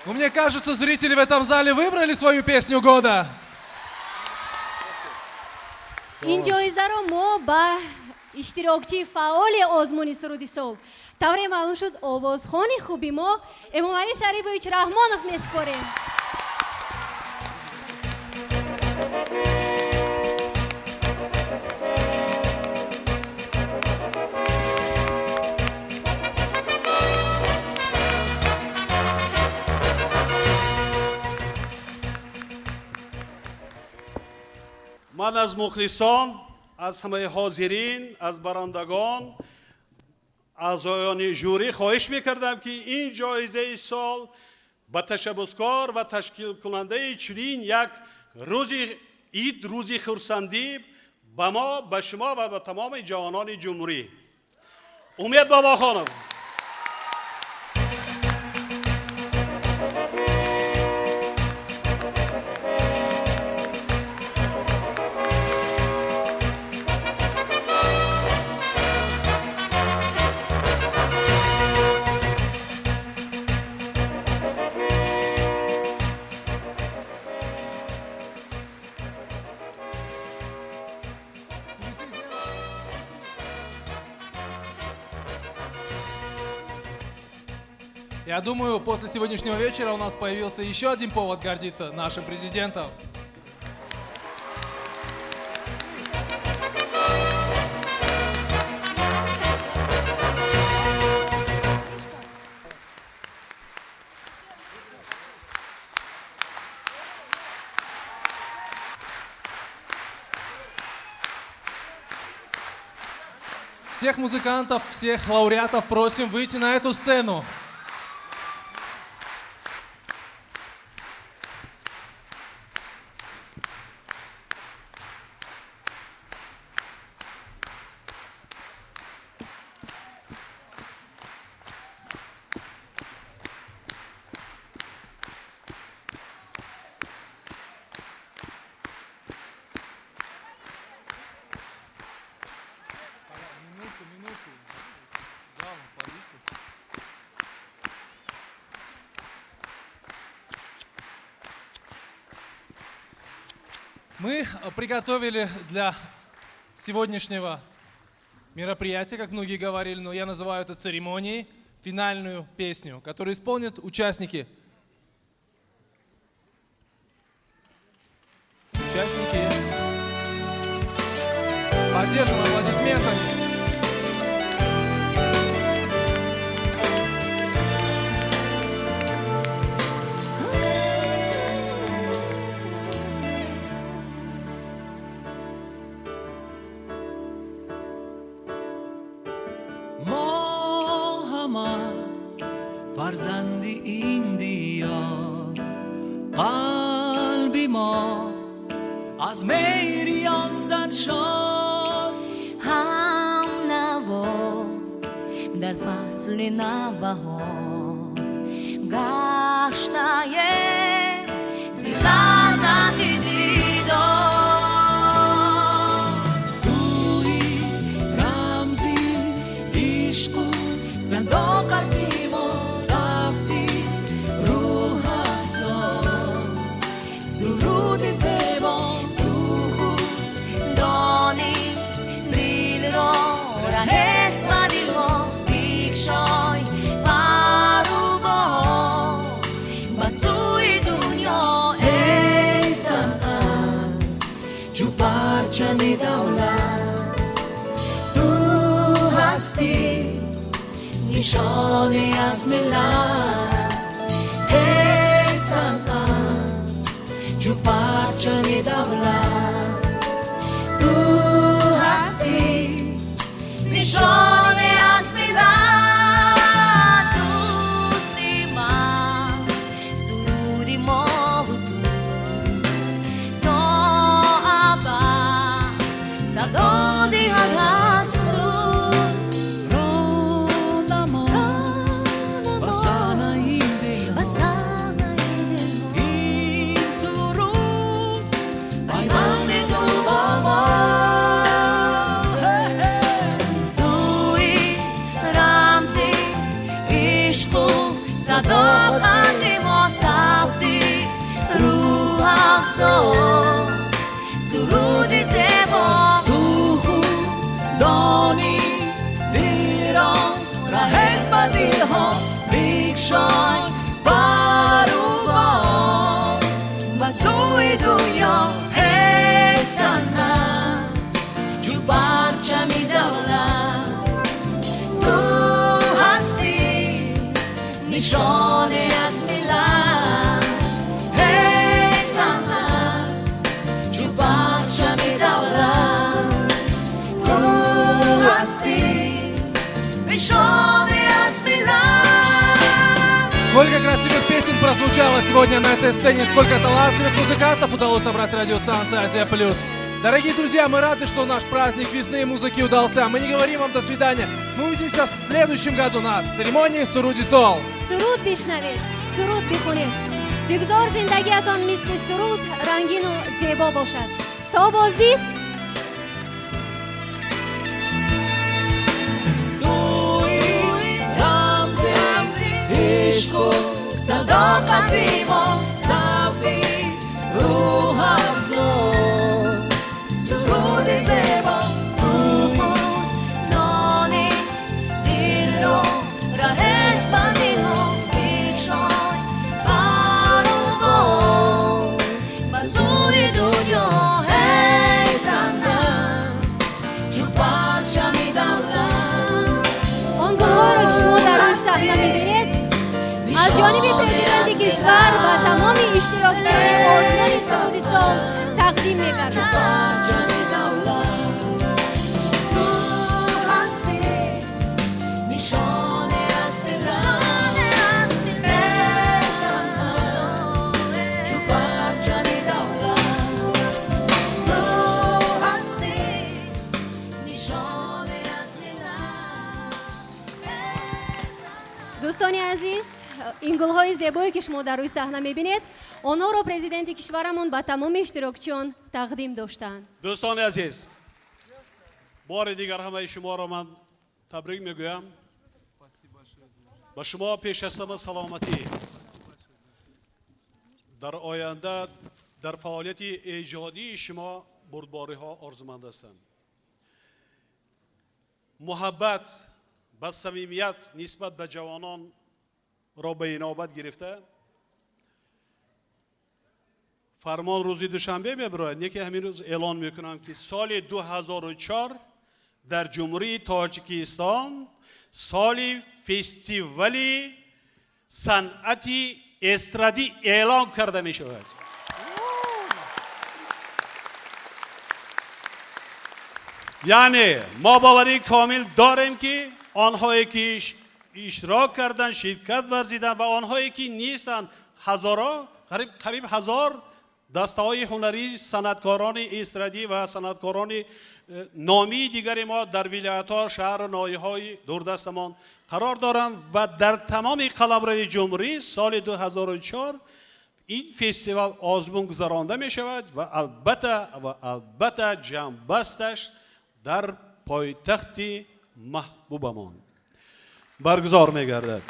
Ну, мне кажется, зрители в этом зале выбрали свою песню года. این جایزه رو ما با اشتراکچی فعال آزمون سرودی صبح طور معلوم شد آوازخوان خوبی ما امامعلی شریفویچ رحمانوف میسپاریم. من از مخلصان از همه حاضرین از برندگان اعضایان ژوری خواهش میکردم که این جایزه سال به تشبسکار و تشکیل کننده چنین یک روزی عید روزی خرسندی به ما به شما و به تمام جوانان جمهوری. امید بابا خانم. Я думаю, после сегодняшнего вечера у нас появился еще один повод гордиться нашим президентом. Всех музыкантов, всех лауреатов просим выйти на эту сцену. Мы приготовили для сегодняшнего мероприятия, как многие говорили, но я называю это церемонией, финальную песню, которую исполнят участники. поддержим аплодисментами. ما همه فرزندی این دیار، قلبی ما از میریان سرشار، هم نوا در فصل نوبهار گشته زیرازندی دیدار، توی رمزی عشق و صداقتی و سختی روح افزار، سرود زبان دانی دل را رهست و دل را بیکشای پرو بار به سوی دنیا ای صنعت جو پرچم دولت، تو هستی نشانه از ملت، ای صنعت جو پرچم دولت، تو هستی نشانه از ملت، دوستی من سرودی ما و تا ابد صدا دی هر سو بسانه این دل این سرود پیوند تو با ما، توی رمزی عشق و صداقت ما سختی روح افزار، سرود زبان تو خود دانی دیران رهست به دلها بیکشای برو بار و سوی دنیا ای صنعت جو پرچمی دولت، تو هستی نشانه از ملت، ای صنعت جو پرچمی دولت، تو هستی نشانه از ملت. Сколько красивых песен прозвучало сегодня на этой сцене, сколько талантливых музыкантов удалось собрать радиостанция «Азия Плюс». Дорогие друзья, мы рады, что наш праздник весны и музыки удался. Мы не говорим вам до свидания. Мы увидимся в следующем году на церемонии Суруди Сол. سرود بشنوید، سرود بخونید. بگذار زندگیتان مثل سرود رنگین و زیبا باشد. تا بازدید. عشق و صداقتی ما صفی روح افزار، سرود زبان تو خود دانی دل را رهست به دلها بیکشای برو بار به سوی دنیا ای صنعت جو پرچمی دولت. آن گل‌ها را که شما در آن صحنه می‌بینید از جانب پرزیدنت کشور و تمام اشتراکچیان آزمون سرود سال تقدیم می‌گردد. دوستان عزیز، این گل‌های زیبایی که شما در روی صحنه می‌بینید، آنها را پرزیدنت کشورمون با تمام اشتراکچیان تقدیم داشتند. دوستان عزیز، بار دیگر همه شما را من تبریک میگویم. با شما پیش از همه سلامتی در آینده در فعالیت ایجادی شما بردباری ها آرزومند هستم. محبت و صمیمیت نسبت به جوانان را به اینابت گرفته، فرمان روزی دوشنبه میبراید. یکی همین روز اعلان میکنم که سال 2004 در جمهوری تاجیکستان سال فستیوالی صنعتی استرادی اعلان کرده می شود. یعنی ما باوری کامل داریم که آنهایی که اشتراک کردن، شرکت ورزیدن و آنهایی که نیستن، هزارا، قریب 1000 دسته‌های هنری، صنعتکاران استرادی و صنعتکاران نامی دیگری ما در ولایت‌ها، شهر و ناحیه‌های دوردستمان قرار دارند و در تمام قلمرو جمهوری سال 2004 این فستیوال آزمون گذرانده می شود و البته جنبستش در پایتخت محبوبمان برگزار می گردد.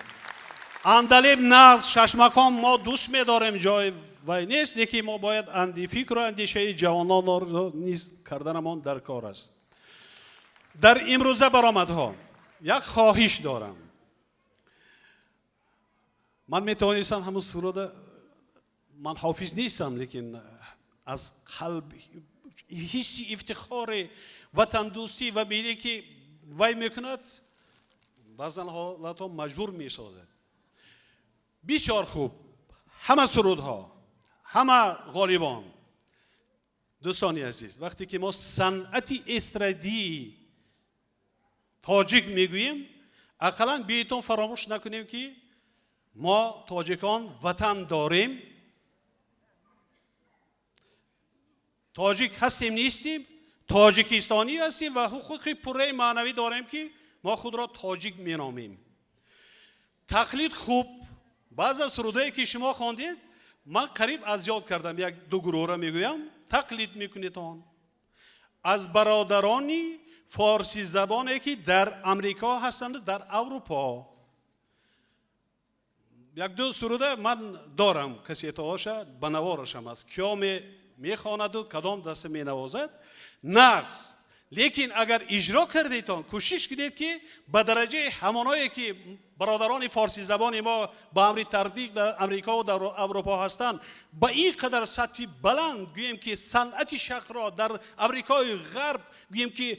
اندلیب ناز ششمقام ما دوست می داریم، جای وای نیست، یکی ما باید فکر و اندیشه جوانان را نیز کردنمان در کار است. در امروزه برآمدها یک خواهش دارم. من میتوانستم همون سرود، من حافظ نیستم، لیکن از قلب حس افتخار وطن دوستی و میلی که وای میکند بعضن حالت ها مجبور میسازد. بسیار خوب، همه سرودها، همه غالبان. دوستانی عزیز، وقتی که ما صنعتی استرادی تاجیک میگوییم، اقلا بیایتون فراموش نکنیم که ما تاجیکان وطن داریم. تاجیک هستیم نیستیم، تاجیکستانی هستیم و حقوق پوره معنوی داریم که ما خود را تاجیک مینامیم. تقلید خوب، بعض از سرودهایی که شما خواندید من قریب از یاد کردم، یک دو گروه را میگویم تقلید میکنید آن از برادرانی فارسی زبانی که در امریکا هستند، در اروپا. یک دو سروده من دارم، کسی اتهاشه بنوارشم است، کیا میخواند و کدام دسته مینوازد نقص. لیکن اگر اجرا کردیتان کوشش کنید که به درجه همانایی که برادران فارسی زبان ما با امر تردید در امریکا و در اروپا هستند، با این قدر سطح بلند گوییم که صنعت شرق را در امریکای غرب گوییم که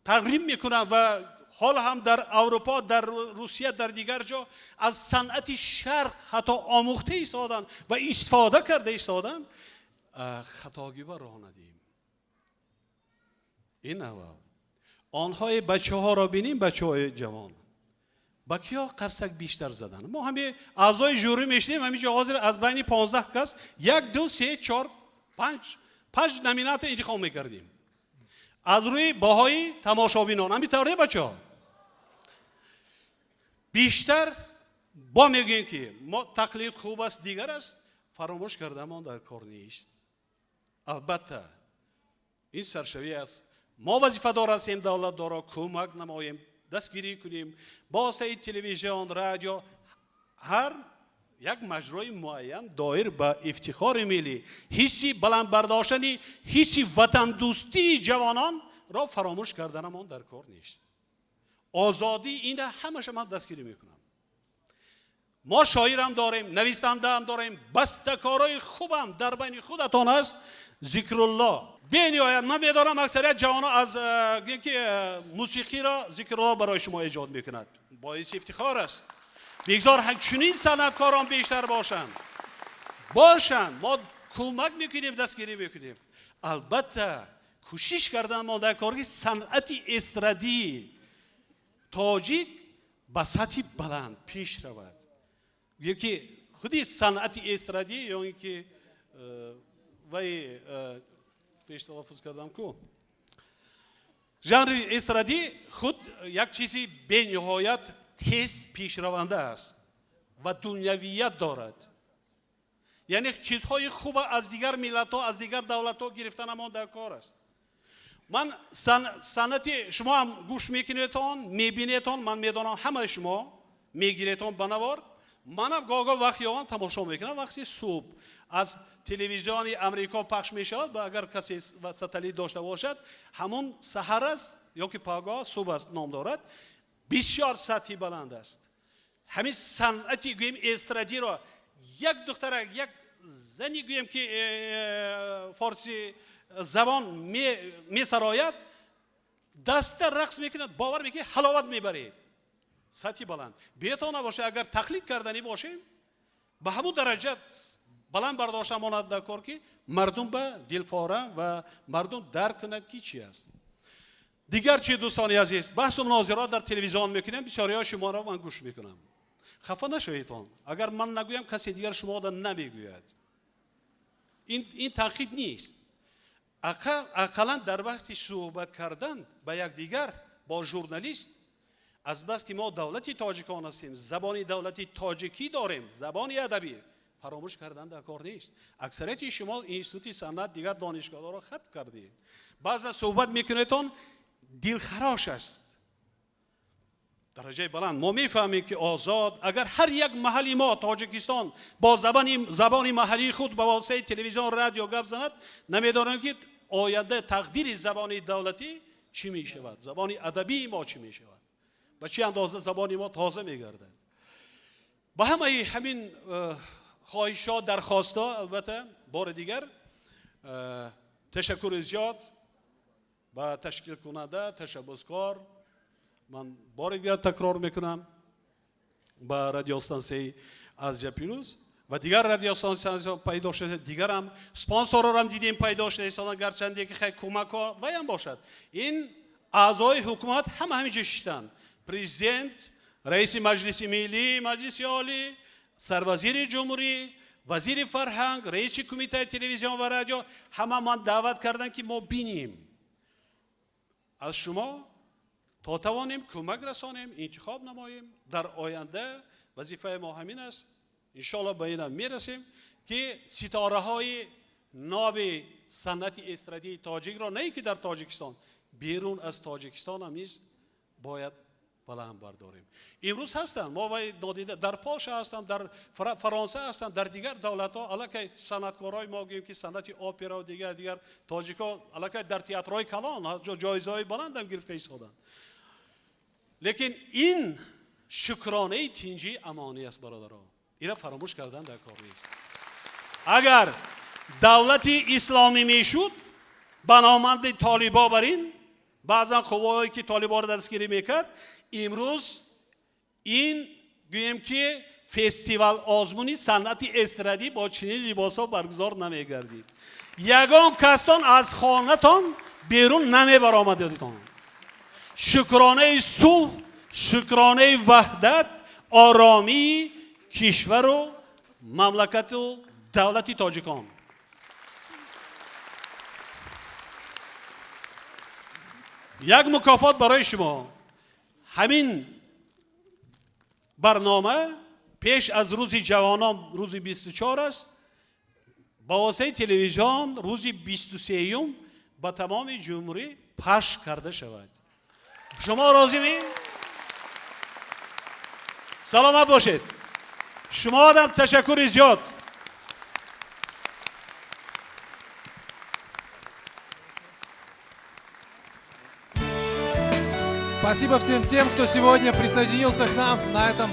تقریب میکنن و حال هم در اروپا، در روسیه، در دیگر جا از صنعت شرق حتی آموخته ایستادن و استفاده کرده ایستادن. خطاگی با راه ندیم. این اول. آنهای بچه ها را بینیم، بچه های جوان با کیا قرصک بیشتر زدن. ما همه اعضای جوری میشنیم، همینجا حاضر از بین 15 کس 1 2 3 4 5 نامینات انتخاب میکردیم از روی باهای تماشابینان. همین طوره بچه ها بیشتر با میگیم که ما تقلید خوب است، دیگر است، فراموش کرده ما در کار نیست. البته این سرشوی است، ما وظیفه دار هستیم دولت دارا کمک نماییم، دستگیری کنیم با واسطه تلویزیون، رادیو، هر یک مجرای معین دایر به افتخار ملی، حسی بلند برداشتنی، حسی وطن دوستی جوانان را فراموش کردنمان در کار نیست. آزادی اینه، همش من دستگیری میکنم. ما شاعر هم داریم، نویسنده هم داریم، بسته‌کارای خوبم در بین خودتان هست. ذکر الله بنیاید من میدارم اکثریت جوانا از اینکه موسیقی را ذکر الله برای شما ایجاد میکند، باعث افتخار است. بگذار همچنین صنعتکاران بیشتر باشند. ما کمک میکنیم، دستگیری میکنیم. البته کوشش کردن ما در کاری صنعتی استرادی تاجیک به سطح بلند پیش رود. یکی خودی صنعتی استرادی یا اینکه وای پیش تلفظ کردم کو ژانر استرادی خود یک چیزی به نهایت تیز پیش رونده است و دنیویت دارد. یعنی چیزهای خوب از دیگر ملت ها، از دیگر دولت ها گرفتن ما در کار است. من صنعت شما هم گوش میکنیتون، میبینیتون، من میدانم همه شما میگیریتون بنوار. منم گاگا وقتی آن تماشا میکنم، وقتی صبح از تلویزیون امریکا پخش میشود و اگر کسی ستلیت داشته باشد همون سحر است یا که پاگاه صبح است نام دارد، بسیار سطحی بلند است. همین صنعتی گویم استرادی را یک دختر، یک زنی گویم که فارسی زبان می سرایت دست رقص میکند باور میکنید حلاوت میبرید سطحی بلند بیتون نباشه اگر تقلید کردنی باشیم به همون درجه بلند برداشتن ماند دکار که مردم به دلفاره و مردم درک کند که چی است. دیگر چی دوستانی عزیز بحث و مناظرات در تلویزیون میکنیم بسیاری ها شما را من گوش میکنم خفه نشویتون اگر من نگویم کسی دیگر شما را نمیگوید این تنقید نیست اقلا در وقتی صحبت کردن با یک دیگر با ژورنالیست از بس که ما دولتی تاجیکان هستیم زبانی دولتی تاجیکی داریم زبانی ادبی فراموش کردن در کار نیست اکثریت شما اینستیتوت صنعت دیگر دانشگاه را ختم کردید بعضا صحبت میکنیتون دلخراش است درجه بلند ما میفهمیم که آزاد اگر هر یک محلی ما تاجیکستان با زبانی محلی خود با واسطه تلویزیون رادیو گپ زند نمیدانیم که آینده تقدیر زبانی دولتی چی می شود زبانی ادبی ما چی می شود و چه اندازه زبانی ما تازه می گردد با همین خواهشات درخواستا البته بار دیگر تشکر زیاد با تشکیل کننده تشبثکار من بار دیگر تکرار میکنم با رادیو استانسی آزیا پیروز و دیگر رادیو استانسی پیدا شده دیگر هم سپانسر را هم دیدیم پیدا شده ایسان گرچنده که خیلی کمک ها ویم باشد این اعضای حکومت همینجا شدن پرزیدنت رئیس مجلس ملی مجلس عالی سروزیر جمهوری وزیر فرهنگ رئیس کمیته تلویزیون و رادیو همه من دعوت کردن که ما بینیم از شما تا توانیم کمک رسانیم انتخاب نماییم در آینده وظیفه ما همین است انشالله به این میرسیم که ستاره های ناب صنعت استراتژی تاجیک را نه که در تاجیکستان بیرون از تاجیکستان هم نیز باید بلند برداریم امروز هستن ما نادیده در پولش هستن در فرانسه هستن در دیگر دولت ها البته صنعتکارای ما گوییم که صنعت اپرا و دیگر تاجیکا البته در تئاترهای کلان جایزه های بلند هم گرفته ایستادن لیکن این شکرانه تینجی امانی است برادران اینا فراموش کردن در کار نیست اگر دولت اسلامی میشد بنامند طالبا برین بعضا قوایی که طالبا را دستگیری میکرد امروز این گویم که فستیوال آزمونی صنعت استرادی با چنین لباسا برگزار نمیگردید یگان کستان از خانه‌تان بیرون نمیبرآمدیدتان شکرانه صلح شکرانه وحدت آرامی کشور و مملکت و دولت تاجیکان یک مکافات برای شما همین برنامه پیش از روز جوانان روز 24 است با واسطه تلویزیون روز 23 با تمام جمهوری پخش کرده شود شما راضی می؟ سلامت باشید شما آدم تشکر زیاد Спасибо всем тем, кто сегодня присоединился к нам на этом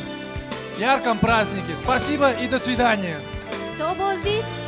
ярком празднике. Спасибо и до свидания. То боздид.